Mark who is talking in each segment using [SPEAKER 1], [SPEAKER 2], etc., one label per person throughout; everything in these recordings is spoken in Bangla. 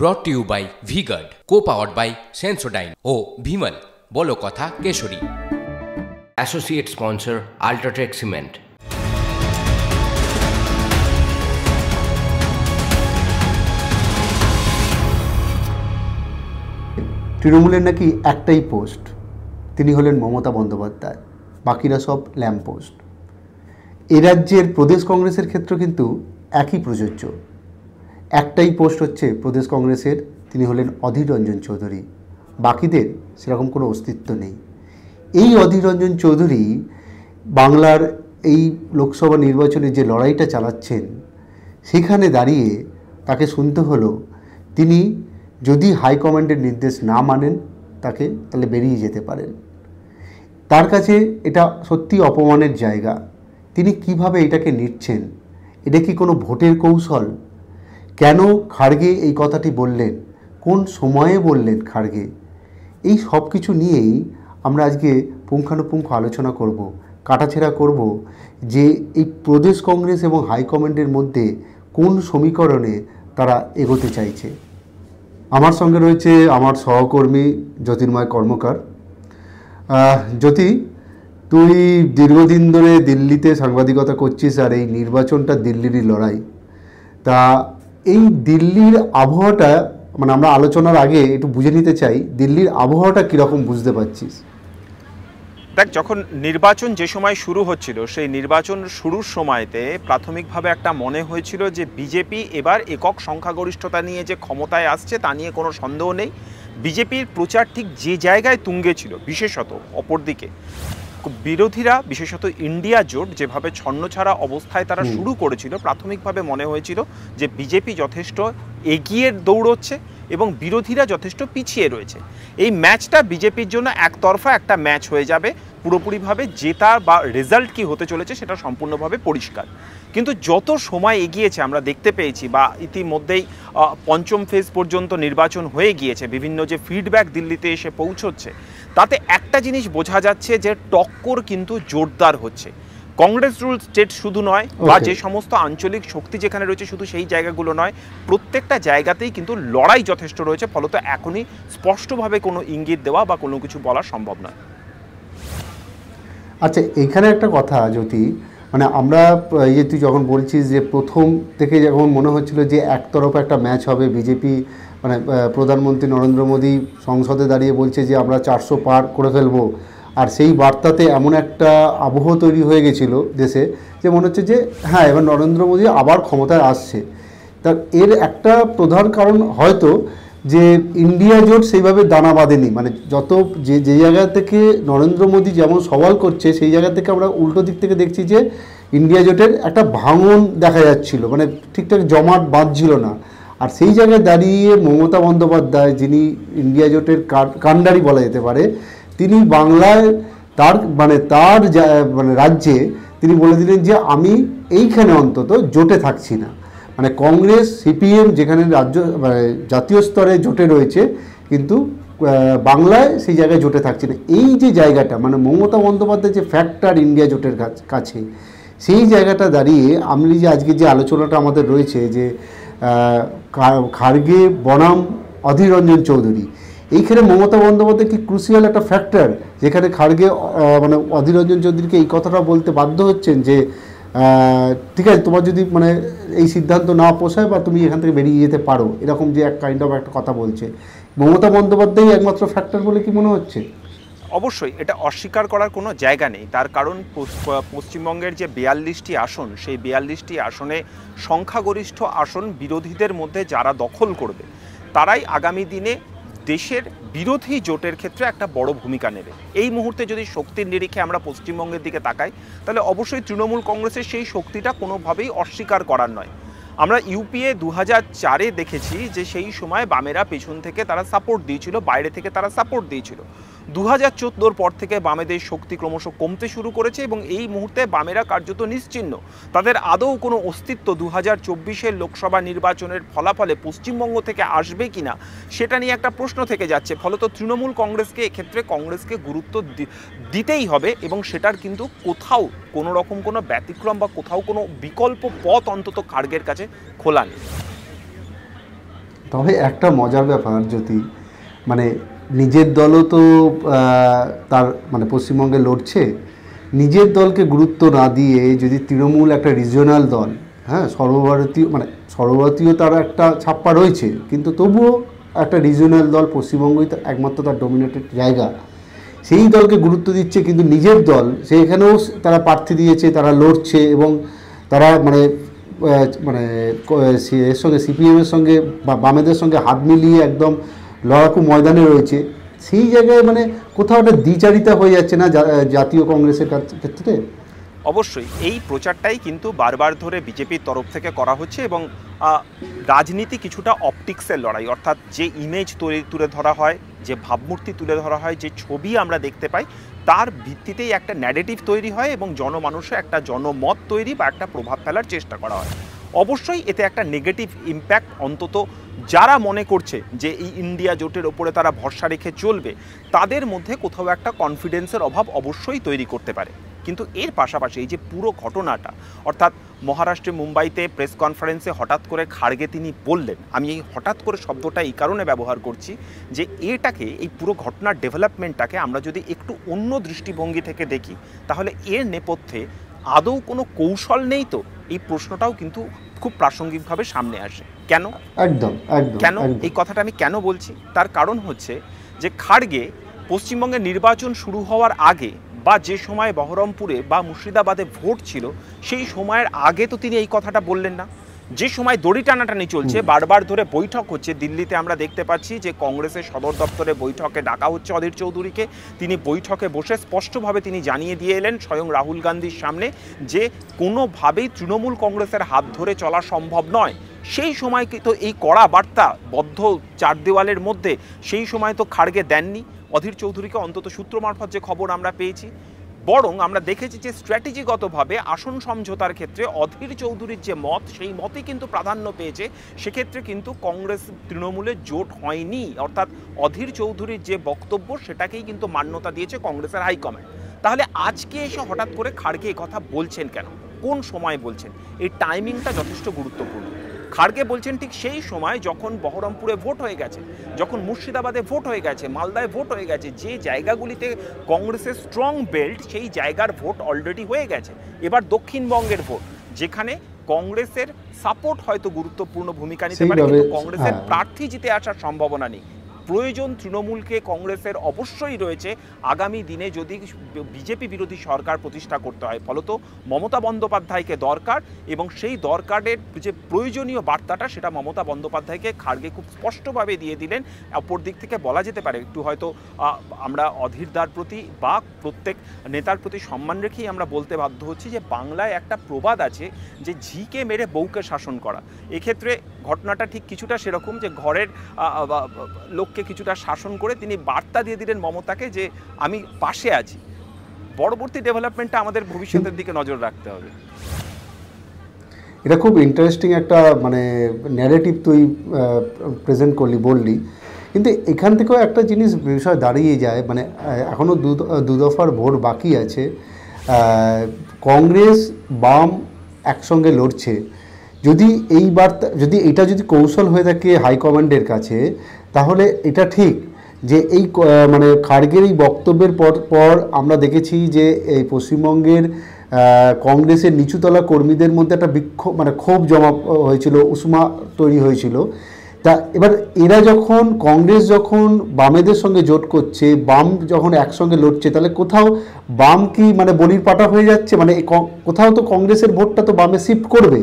[SPEAKER 1] ব্রট to you by V-Guard, co-powered by Sensodyne ও ভিমল বলো কথা Kesari. Associate sponsor UltraTech cement.
[SPEAKER 2] তৃণমূলের নাকি একটাই পোস্ট, তিনি হলেন মমতা বন্দ্যোপাধ্যায়, বাকিরা সব ল্যাম্প পোস্ট। এ রাজ্যের প্রদেশ কংগ্রেসের ক্ষেত্রে কিন্তু একই প্রযোজ্য। একটাই পোস্ট হচ্ছে প্রদেশ কংগ্রেসের, তিনি হলেন অধীর রঞ্জন চৌধুরী, বাকিদের সেরকম কোনো অস্তিত্ব নেই। এই অধীর রঞ্জন চৌধুরী বাংলার এই লোকসভা নির্বাচনে যে লড়াইটা চালাচ্ছেন, সেখানে দাঁড়িয়ে তাকে শুনতে হলো তিনি যদি হাইকমান্ডের নির্দেশ না মানেন তাকে, তাহলে বেরিয়ে যেতে পারেন। তার কাছে এটা সত্যি অপমানের জায়গা। তিনি কিভাবে এটাকে নিচ্ছেন? এটা কি কোনো ভোটের কৌশল? কেন খাড়গে এই কথাটি বললেন? কোন সময়ে বললেন খাড়গে? এই সব কিছু নিয়েই আমরা আজকে পুঙ্খানুপুঙ্খ আলোচনা করব, কাটাছেঁড়া করব যে এই প্রদেশ কংগ্রেস এবং হাইকমান্ডের মধ্যে কোন সমীকরণে তারা এগোতে চাইছে। আমার সঙ্গে রয়েছে আমার সহকর্মী জ্যোতির্ময় কর্মকার। জ্যোতি, তুই দীর্ঘদিন ধরে দিল্লিতে সাংবাদিকতা করছিস, আর এই নির্বাচনটা দিল্লিরই লড়াই। তা এই দিল্লির আবহাওয়াটা, মানে আমরা আলোচনার আগে একটু বুঝে নিতে চাই, দিল্লির আবহাওয়াটা কীরকম বুঝতে পারছিস?
[SPEAKER 3] দেখ, যখন নির্বাচন যে সময় শুরু হচ্ছিল, সেই নির্বাচন শুরুর সময়তে প্রাথমিকভাবে একটা মনে হয়েছিল যে বিজেপি এবার একক সংখ্যাগরিষ্ঠতা নিয়ে যে ক্ষমতায় আসছে তা নিয়ে কোনো সন্দেহ নেই। বিজেপির প্রচার ঠিক যে জায়গায় তুঙ্গে ছিল, বিশেষত অপরদিকে বিরোধীরা, বিশেষত ইন্ডিয়া জোট যেভাবে ছন্নছাড়া অবস্থায় তারা শুরু করেছিল, প্রাথমিকভাবে মনে হয়েছিল যে বিজেপি যথেষ্ট এগিয়ে দৌড়চ্ছে এবং বিরোধীরা যথেষ্ট পিছিয়ে রয়েছে। এই ম্যাচটা বিজেপির জন্য একতরফা একটা ম্যাচ হয়ে যাবে, পুরোপুরিভাবে জেতা বা রেজাল্ট কি হতে চলেছে সেটা সম্পূর্ণভাবে পরিষ্কার। কিন্তু যত সময় এগিয়েছে আমরা দেখতে পেয়েছি, বা ইতিমধ্যেই পঞ্চম ফেজ পর্যন্ত নির্বাচন হয়ে গিয়েছে, বিভিন্ন যে ফিডব্যাক দিল্লিতে এসে পৌঁছচ্ছে, তাতে একটা জিনিস বোঝা যাচ্ছে যে টক্কর কিন্তু জোরদার হচ্ছে। কংগ্রেস রুল স্টেট শুধু নয়, বা যে সমস্ত আঞ্চলিক শক্তি যেখানে রয়েছে শুধু সেই জায়গাগুলো নয়, প্রত্যেকটা জায়গাতেই কিন্তু লড়াই যথেষ্ট রয়েছে। ফলত এখনই স্পষ্টভাবে কোনো ইঙ্গিত দেওয়া বা কোনো কিছু বলা সম্ভব নয়।
[SPEAKER 2] আচ্ছা, এইখানে একটা কথা জ্যোতি, মানে আমরা এই তুই যখন বলছিস যে প্রথম থেকে যখন মনে হচ্ছিল যে একতরফা একটা ম্যাচ হবে, বিজেপি মানে প্রধানমন্ত্রী নরেন্দ্র মোদী সংসদে দাঁড়িয়ে বলছে যে আমরা 400 পার করে ফেলবো, আর সেই বার্তাতে এমন একটা আবহ তৈরি হয়ে গেছিল দেশে যে মনে হচ্ছে যে হ্যাঁ, এবার নরেন্দ্র মোদী আবার ক্ষমতায় আসছে। তার এর একটা প্রধান কারণ হয়তো যে ইন্ডিয়া জোট সেইভাবে দানা বাঁধেনি, মানে যত যে জায়গা থেকে নরেন্দ্র মোদী যেমন সওয়াল করছে, সেই জায়গা থেকে আমরা উল্টো দিক থেকে দেখছি যে ইন্ডিয়া জোটের একটা ভাঙন দেখা যাচ্ছিল, মানে ঠিকঠাক জমাট বাঁধছিল না। আর সেই জায়গায় দাঁড়িয়ে মমতা বন্দ্যোপাধ্যায়, যিনি ইন্ডিয়া জোটের কাণ্ডারি বলা যেতে পারে, তিনি বাংলায় তার রাজ্যে তিনি বলে দিলেন যে আমি এইখানে অন্তত জোটে থাকছি না। মানে কংগ্রেস, সিপিএম যেখানে জাতীয় স্তরে জোটে রয়েছে, কিন্তু বাংলায় সেই জায়গায় জোটে থাকছে না। এই যে জায়গাটা, মানে মমতা বন্দ্যোপাধ্যায় যে ফ্যাক্টর ইন্ডিয়া জোটের কাছে, সেই জায়গাটা দাঁড়িয়ে আমি যে আজকে যে আলোচনাটা আমাদের রয়েছে যে খাড়গে বনাম অধীর রঞ্জন চৌধুরী, এইখানে মমতা বন্দ্যোপাধ্যায় কি ক্রুশিয়াল একটা ফ্যাক্টর, যেখানে খাড়গে মানে অধীর রঞ্জন চৌধুরীকে এই কথাটা বলতে বাধ্য হচ্ছেন যে ঠিক আছে, তোমার যদি মানে এই সিদ্ধান্ত না পোষায় বা তুমি এখান থেকে বেরিয়ে যেতে পারো, এরকম যে এক কাইন্ড অফ একটা কথা বলছে মমতা বন্দ্যোপাধ্যায় একমাত্র ফ্যাক্টর বলে কি মনে হচ্ছে?
[SPEAKER 3] অবশ্যই এটা অস্বীকার করার কোনো জায়গা নেই। তার কারণ পশ্চিমবঙ্গের যে 42টি আসন, সেই 42টি আসনে সংখ্যাগরিষ্ঠ আসন বিরোধীদের মধ্যে যারা দখল করবে, তারাই আগামী দিনে দেশের বিরোধী জোটের ক্ষেত্রে একটা বড় ভূমিকা নেবে। এই মুহূর্তে যদি শক্তির নিরিখে আমরা পশ্চিমবঙ্গের দিকে তাকাই, তাহলে অবশ্যই তৃণমূল কংগ্রেসের সেই শক্তিটা কোনোভাবেই অস্বীকার করার নয়। আমরা ইউপিএ 2004-এ দেখেছি যে সেই সময় বামেরা পেছন থেকে তারা সাপোর্ট দিয়েছিল, বাইরে থেকে তারা সাপোর্ট দিয়েছিল। 2014-র পর থেকে বামেদের শক্তি ক্রমশ কমতে শুরু করেছে এবং এই মুহূর্তে বামেরা কার্যত নিশ্চিহ্ন। তাদের আদৌ কোনো অস্তিত্ব 2024-এর লোকসভা নির্বাচনের ফলাফলে পশ্চিমবঙ্গ থেকে আসবে কিনা সেটা নিয়ে একটা প্রশ্ন থেকে যাচ্ছে। ফলত তৃণমূল কংগ্রেসকে এক্ষেত্রে কংগ্রেসকে গুরুত্ব দিতেই হবে এবং সেটার কিন্তু কোথাও কোনো রকম কোনো ব্যতিক্রম বা কোথাও কোনো বিকল্প পথ অন্তত খাড়গের কাছে খোলা নেই।
[SPEAKER 2] তবে একটা মজার ব্যাপার যদি মানে নিজের দলও তো তার মানে পশ্চিমবঙ্গে লড়ছে, নিজের দলকে গুরুত্ব না দিয়ে যদি তৃণমূল একটা রিজিওনাল দল, হ্যাঁ সর্বভারতীয় মানে সর্বভারতীয় তার একটা ছাপ্পা রয়েছে, কিন্তু তবুও একটা রিজিওনাল দল, পশ্চিমবঙ্গই তো একমাত্র তার ডমিনেটেড জায়গা, সেই দলকে গুরুত্ব দিচ্ছে, কিন্তু নিজের দল সেখানেও তারা প্রার্থী দিয়েছে, তারা লড়ছে এবং তারা মানে মানে এর সঙ্গে সিপিএমের সঙ্গে বা বামেদের সঙ্গে হাত মিলিয়ে একদম লড়াকু ময়দানে রয়েছে, সেই জায়গায় মানে কোথাও একটা দ্বিচারিতা হয়ে যাচ্ছে না জাতীয় কংগ্রেসের ক্ষেত্রে?
[SPEAKER 3] অবশ্যই এই প্রচারটাই কিন্তু বারবার ধরে বিজেপির তরফ থেকে করা হচ্ছে এবং রাজনীতি কিছুটা অপটিক্সের লড়াই, অর্থাৎ যে ইমেজ তুলে ধরা হয়, যে ভাবমূর্তি তুলে ধরা হয়, যে ছবি আমরা দেখতে পাই, তার ভিত্তিতেই একটা ন্যারেটিভ তৈরি হয় এবং জনমানুষে একটা জনমত তৈরি বা একটা প্রভাব ফেলার চেষ্টা করা হয়। অবশ্যই এতে একটা নেগেটিভ ইম্প্যাক্ট অন্তত যারা মনে করছে যে এই ইন্ডিয়া জোটের ওপরে তারা ভরসা রেখে চলবে, তাদের মধ্যে কোথাও একটা কনফিডেন্সের অভাব অবশ্যই তৈরি করতে পারে। কিন্তু এর পাশাপাশি এই যে পুরো ঘটনাটা, অর্থাৎ মহারাষ্ট্রে মুম্বাইতে প্রেস কনফারেন্সে হঠাৎ করে খাড়গে তিনি বললেন, আমি এই হঠাৎ করে শব্দটা এই কারণে ব্যবহার করছি যে এটাকে, এই পুরো ঘটনার ডেভেলপমেন্টটাকে আমরা যদি একটু অন্য দৃষ্টিভঙ্গি থেকে দেখি, তাহলে এর নেপথ্যে আদৌ কোনো কৌশল নেই তো, এই প্রশ্নটাও কিন্তু খুব প্রাসঙ্গিকভাবে সামনে আসে। কেন?
[SPEAKER 2] একদম
[SPEAKER 3] কেন এই কথাটা আমি কেন বলছি, তার কারণ হচ্ছে যে খাড়গে পশ্চিমবঙ্গে নির্বাচন শুরু হওয়ার আগে বা যে সময় বহরমপুরে বা মুর্শিদাবাদে ভোট ছিল, সেই সময়ের আগে তো তিনি এই কথাটা বললেন না। যে সময় দড়ি টানাটানি চলছে, বারবার ধরে বৈঠক হচ্ছে দিল্লিতে, আমরা দেখতে পাচ্ছি যে কংগ্রেসের সদর দপ্তরে বৈঠকে ডাকা হচ্ছে অধীর চৌধুরীকে, তিনি বৈঠকে বসে স্পষ্টভাবে তিনি জানিয়ে দিয়ে এলেন স্বয়ং রাহুল গান্ধীর সামনে যে কোনোভাবেই তৃণমূল কংগ্রেসের হাত ধরে চলা সম্ভব নয়। সেই সময় তো এই কড়া বার্তা বদ্ধ চার দেওয়ালের মধ্যে সেই সময় তো খাড়গে দেননি অধীর চৌধুরীকে, অন্তত সূত্র মারফত যে খবর আমরা পেয়েছি। বরং আমরা দেখেছি যে স্ট্র্যাটেজিগতভাবে আসন সমঝোতার ক্ষেত্রে অধীর চৌধুরীর যে মত, সেই মতই কিন্তু প্রাধান্য পেয়েছে। সেক্ষেত্রে কিন্তু কংগ্রেস তৃণমূলের জোট হয়নি, অর্থাৎ অধীর চৌধুরীর যে বক্তব্য সেটাকেই কিন্তু মান্যতা দিয়েছে কংগ্রেসের হাইকমান্ড। তাহলে আজকে এসে হঠাৎ করে খাড়গে এই কথা বলছেন কেন, কোন সময় বলছেন? এই টাইমিংটা যথেষ্ট গুরুত্বপূর্ণ। খাড়গে বলছেন ঠিক সেই সময় যখন বহরমপুরে ভোট হয়ে গেছে, যখন মুর্শিদাবাদে ভোট হয়ে গেছে, মালদায় ভোট হয়ে গেছে, যে জায়গাগুলিতে কংগ্রেসের স্ট্রং বেল্ট, সেই জায়গার ভোট অলরেডি হয়ে গেছে। এবার দক্ষিণবঙ্গের ভোট, যেখানে কংগ্রেসের সাপোর্ট হয়তো গুরুত্বপূর্ণ ভূমিকা নিতে পারে, কিন্তু কংগ্রেসের প্রার্থী জিতে আসার সম্ভাবনা নেই। প্রয়োজন তৃণমূলকে কংগ্রেসের অবশ্যই রয়েছে আগামী দিনে যদি বিজেপি বিরোধী সরকার প্রতিষ্ঠা করতে হয়। ফলত মমতা বন্দ্যোপাধ্যায়কে দরকার, এবং সেই দরকারের যে প্রয়োজনীয় বার্তাটা সেটা মমতা বন্দ্যোপাধ্যায়কে খাড়গে খুব স্পষ্টভাবে দিয়ে দিলেন। অপর দিক থেকে বলা যেতে পারে একটু হয়তো আমরা অধীরদার প্রতি বা প্রত্যেক নেতার প্রতি সম্মান রেখেই আমরা বলতে বাধ্য হচ্ছি যে বাংলায় একটা প্রবাদ আছে যে ঝিকে মেরে বউকে শাসন করা। এক্ষেত্রে ঘটনাটা ঠিক কিছুটা সেরকম, যে ঘরের লোককে কিছুটা শাসন করে তিনি বার্তা দিয়ে দিলেন মমতাকে যে আমি পাশে আছি। পরবর্তী ডেভেলপমেন্টটা আমাদের ভবিষ্যতের দিকে নজর রাখতে হবে।
[SPEAKER 2] এটা খুব ইন্টারেস্টিং একটা মানে ন্যারেটিভ তুই প্রেজেন্ট বললি, কিন্তু এখান থেকেও একটা জিনিস বিষয় দাঁড়িয়ে যায়, মানে এখনও দু দফার ভোট বাকি আছে, কংগ্রেস বাম একসঙ্গে লড়ছে। যদি এই বার্তা, যদি এটা যদি কৌশল হয়ে থাকে হাইকমান্ডের কাছে, তাহলে এটা ঠিক যে এই মানে খাড়গের এই বক্তব্যের পর আমরা দেখেছি যে এই পশ্চিমবঙ্গের কংগ্রেসের নিচুতলা কর্মীদের মধ্যে একটা বিক্ষোভ মানে ক্ষোভ জমা হয়েছিল, উষ্মা তৈরি হয়েছিল। তা এবার এরা যখন কংগ্রেস যখন বামেদের সঙ্গে জোট করছে, বাম যখন একসঙ্গে লড়ছে, তাহলে কোথাও বাম কি মানে বলির পাটা হয়ে যাচ্ছে, মানে কোথাও তো কংগ্রেসের ভোটটা তো বামে শিফট করবে।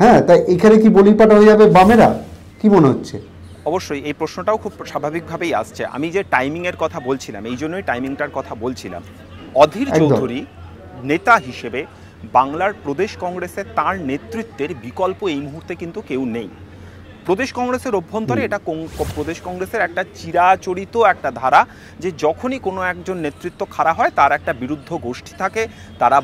[SPEAKER 2] হ্যাঁ, তাই এখানে কি বলির পাটা হয়ে যাবে বামেরা, কি মনে হচ্ছে?
[SPEAKER 3] অবশ্যই এই প্রশ্নটাও খুব স্বাভাবিকভাবেই আসছে। আমি যে টাইমিংয়ের কথা বলছিলাম, এই জন্যই টাইমিংটার কথা বলছিলাম। অধীর চৌধুরী নেতা হিসেবে বাংলার প্রদেশ কংগ্রেসে তার নেতৃত্বের বিকল্প এই মুহূর্তে কিন্তু কেউ নেই। প্রদেশ কংগ্রেসের অভ্যন্তরে এটা প্রদেশ কংগ্রেসের একটা চিরাচরিত একটা ধারা যে যখনই কোনো একজন নেতৃত্ব খাড়া হয় তার একটা বিরুদ্ধ গোষ্ঠী থাকে, তারা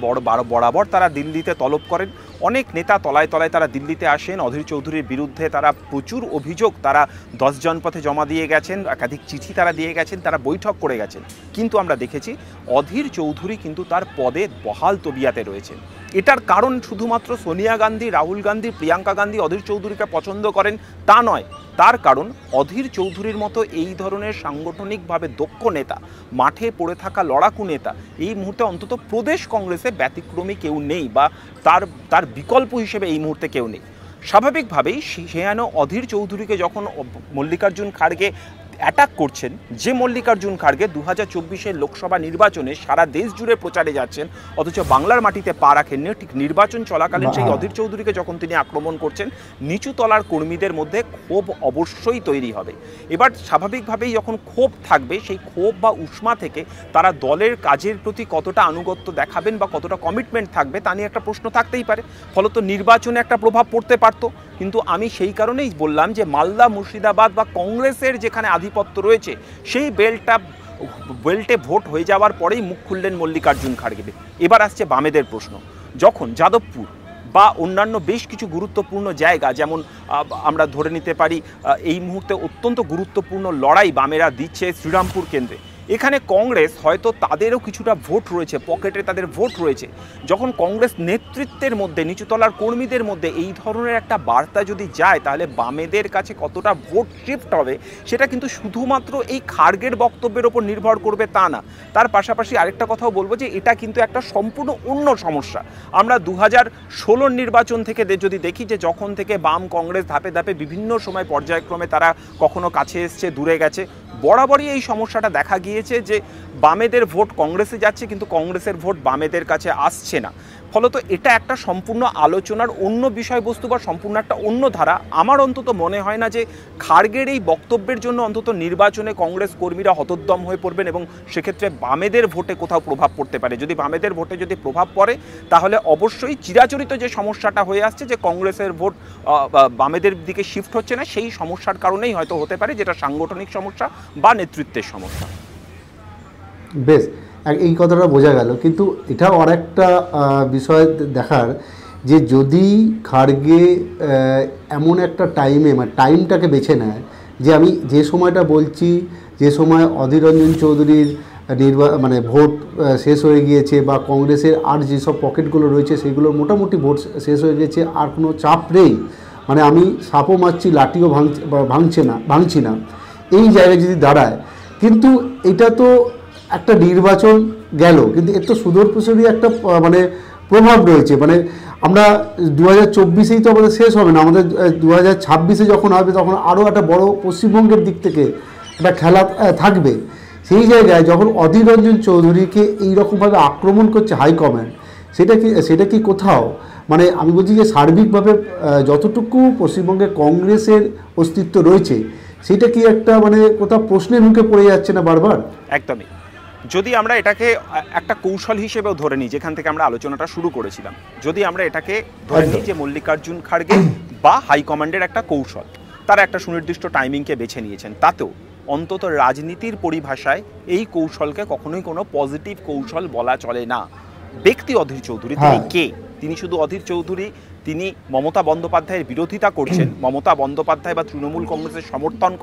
[SPEAKER 3] বরাবর তারা দিল্লিতে তলব করেন। অনেক নেতা তলায় তলায় তারা দিল্লিতে আসেন, অধীর চৌধুরীর বিরুদ্ধে তারা প্রচুর অভিযোগ তারা 10 জনপথে জমা দিয়ে গেছেন, একাধিক চিঠি তারা দিয়ে গেছেন, তারা বৈঠক করে গেছেন। কিন্তু আমরা দেখেছি অধীর চৌধুরী কিন্তু তার পদে বহাল তবিয়াতে রয়েছেন। এটার কারণ শুধুমাত্র সোনিয়া গান্ধী, রাহুল গান্ধী, প্রিয়াঙ্কা গান্ধী অধীর চৌধুরীকে পছন্দ করেন, তা নয়। তার কারণ অধীর চৌধুরীর মতো এই ধরনের সাংগঠনিকভাবে দক্ষ নেতা, মাঠে পড়ে থাকা লড়াকু নেতা এই মুহূর্তে অন্তত প্রদেশ কংগ্রেসে ব্যতিক্রমী কেউ নেই, বা তার বিকল্প হিসেবে এই মুহূর্তে কেউ নেই। স্বাভাবিকভাবেই সেয়ান অধীর চৌধুরীকে যখন মল্লিকার্জুন খাড়গে অ্যাটাক করছেন, যে মল্লিকার্জুন খাড়গে 2024-এর লোকসভা নির্বাচনে সারা দেশ জুড়ে প্রচারে যাচ্ছেন, অথচ বাংলার মাটিতে পা রাখেননি, ঠিক নির্বাচন চলাকালীন সেই অধীর চৌধুরীকে যখন তিনি আক্রমণ করছেন, নিচু তলার কর্মীদের মধ্যে ক্ষোভ অবশ্যই তৈরি হবে। এবার স্বাভাবিকভাবেই যখন ক্ষোভ থাকবে, সেই ক্ষোভ বা উষ্মা থেকে তারা দলের কাজের প্রতি কতটা আনুগত্য দেখাবেন বা কতটা কমিটমেন্ট থাকবে তা নিয়ে একটা প্রশ্ন থাকতেই পারে। ফলত নির্বাচনে একটা প্রভাব পড়তে পারত। কিন্তু আমি সেই কারণেই বললাম যে মালদা, মুর্শিদাবাদ বা কংগ্রেসের যেখানে আধিপত্য রয়েছে সেই বেল্টে ভোট হয়ে যাওয়ার পরেই মুখ খুললেন মল্লিকার্জুন খাড়গে। এবার আসছে বামেদের প্রশ্ন। যখন যাদবপুর বা অন্যান্য বেশ কিছু গুরুত্বপূর্ণ জায়গা, যেমন আমরা ধরে নিতে পারি এই মুহূর্তে অত্যন্ত গুরুত্বপূর্ণ লড়াই বামেরা দিচ্ছে শ্রীরামপুর কেন্দ্রে, এখানে কংগ্রেস হয়তো তাদেরও কিছুটা ভোট রয়েছে, পকেটে তাদের ভোট রয়েছে। যখন কংগ্রেস নেতৃত্বের মধ্যে, নিচুতলার কর্মীদের মধ্যে এই ধরনের একটা বার্তা যদি যায়, তাহলে বামেদের কাছে কতটা ভোট শিফট হবে সেটা কিন্তু শুধুমাত্র এই খাড়গের বক্তব্যের ওপর নির্ভর করবে তা না। তার পাশাপাশি আরেকটা কথাও বলবো যে এটা কিন্তু একটা সম্পূর্ণ অন্য সমস্যা। আমরা 2016 নির্বাচন থেকে যদি দেখি যে যখন থেকে বাম কংগ্রেস ধাপে ধাপে বিভিন্ন সময় পর্যায়ক্রমে তারা কখনো কাছে এসছে, দূরে গেছে, বরাবরই এই সমস্যাটা দেখা গিয়েছে যে বামেদের ভোট কংগ্রেসে যাচ্ছে কিন্তু কংগ্রেসের ভোট বামেদের কাছে আসছে না। ফলত এটা একটা সম্পূর্ণ আলোচনার অন্য বিষয়বস্তু বা সম্পূর্ণ একটা অন্য ধারা। আমার অন্তত মনে হয় না যে খাড়গের এই বক্তব্যের জন্য অন্তত নির্বাচনে কংগ্রেস কর্মীরা হতোদ্যম হয়ে পড়বেন এবং সেক্ষেত্রে বামেদের ভোটে কোথাও প্রভাব পড়তে পারে। যদি বামেদের ভোটে যদি প্রভাব পড়ে তাহলে অবশ্যই চিরাচরিত যে সমস্যাটা হয়ে আসছে যে কংগ্রেসের ভোট বামেদের দিকে শিফট হচ্ছে না, সেই সমস্যার কারণেই হয়তো হতে পারে, যেটা সাংগঠনিক সমস্যা বা নেতৃত্বের সমস্যা।
[SPEAKER 2] বেশ, এই কথাটা বোঝা গেল, কিন্তু এটাও আরেকটা বিষয় দেখার যে যদি খাড়গে এমন একটা টাইমে, মানে টাইমটাকে বেছে নেয় যে আমি যে সময়টা বলছি, যে সময় অধীর রঞ্জন চৌধুরীর ভোট শেষ হয়ে গিয়েছে বা কংগ্রেসের আর যেসব পকেটগুলো রয়েছে সেগুলোর মোটামুটি ভোট শেষ হয়ে গেছে, আর কোনো চাপ নেই, মানে আমি সাপও মারছি লাঠিও ভাঙছি না, এই জায়গায় যদি দাঁড়ায়, কিন্তু এটা তো একটা নির্বাচন গেল, কিন্তু এর তো সুদূরপ্রসারী একটা প্রভাব রয়েছে। আমরা 2024-এই তো আমাদের শেষ হবে না, আমাদের 2026-এ যখন হবে তখন আরও একটা বড় পশ্চিমবঙ্গের দিক থেকে একটা খেলা থাকবে। সেই জায়গায় যখন অধীর রঞ্জন চৌধুরীকে এইরকমভাবে আক্রমণ করছে হাইকমান্ড, সেটা কি কোথাও আমি বলছি যে সার্বিকভাবে যতটুকু পশ্চিমবঙ্গে কংগ্রেসের অস্তিত্ব রয়েছে সেটা কি একটা কোথাও প্রশ্নের মুখে পড়ে যাচ্ছে না বারবার?
[SPEAKER 3] একদমই। যদি আমরা এটাকে একটা কৌশল হিসেবেও ধরে নিই, যেখান থেকে আমরা আলোচনাটা শুরু করেছিলাম, যদি আমরা এটাকে ধরে নিই যে মল্লিকার্জুন খাড়গে বা হাইকমান্ডের একটা কৌশল, তারা একটা সুনির্দিষ্ট টাইমিংকে বেছে নিয়েছেন, তাতেও অন্তত রাজনীতির পরিভাষায় এই কৌশলকে কখনোই কোনো পজিটিভ কৌশল বলা চলে না। ব্যক্তি অধীর চৌধুরী তিনি কে? তিনি শুধু অধীর চৌধুরী, তিনি মমতা বন্দ্যোপাধ্যায়ের বিরোধিতা করছেন, মমতা বন্দ্যোপাধ্যায় বা তৃণমূল কংগ্রেসের সমর্থন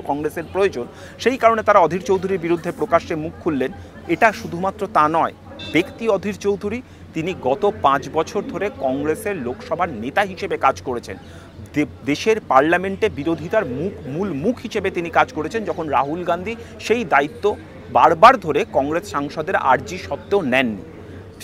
[SPEAKER 3] কংগ্রেসের প্রয়োজন, সেই কারণে তারা অধীর চৌধুরীর বিরুদ্ধে প্রকাশ্যে মুখ খুললেন। এটা শুধুমাত্র তা নয়, ব্যক্তি অধীর চৌধুরী তিনি গত 5 বছর ধরে কংগ্রেসের লোকসভার নেতা হিসেবে কাজ করেছেন, দেশের পার্লামেন্টে বিরোধিতার মূল মুখ হিসেবে তিনি কাজ করেছেন, যখন রাহুল গান্ধী সেই দায়িত্ব বারবার ধরে কংগ্রেস সাংসদের আর্জি সত্ত্বেও নেননি।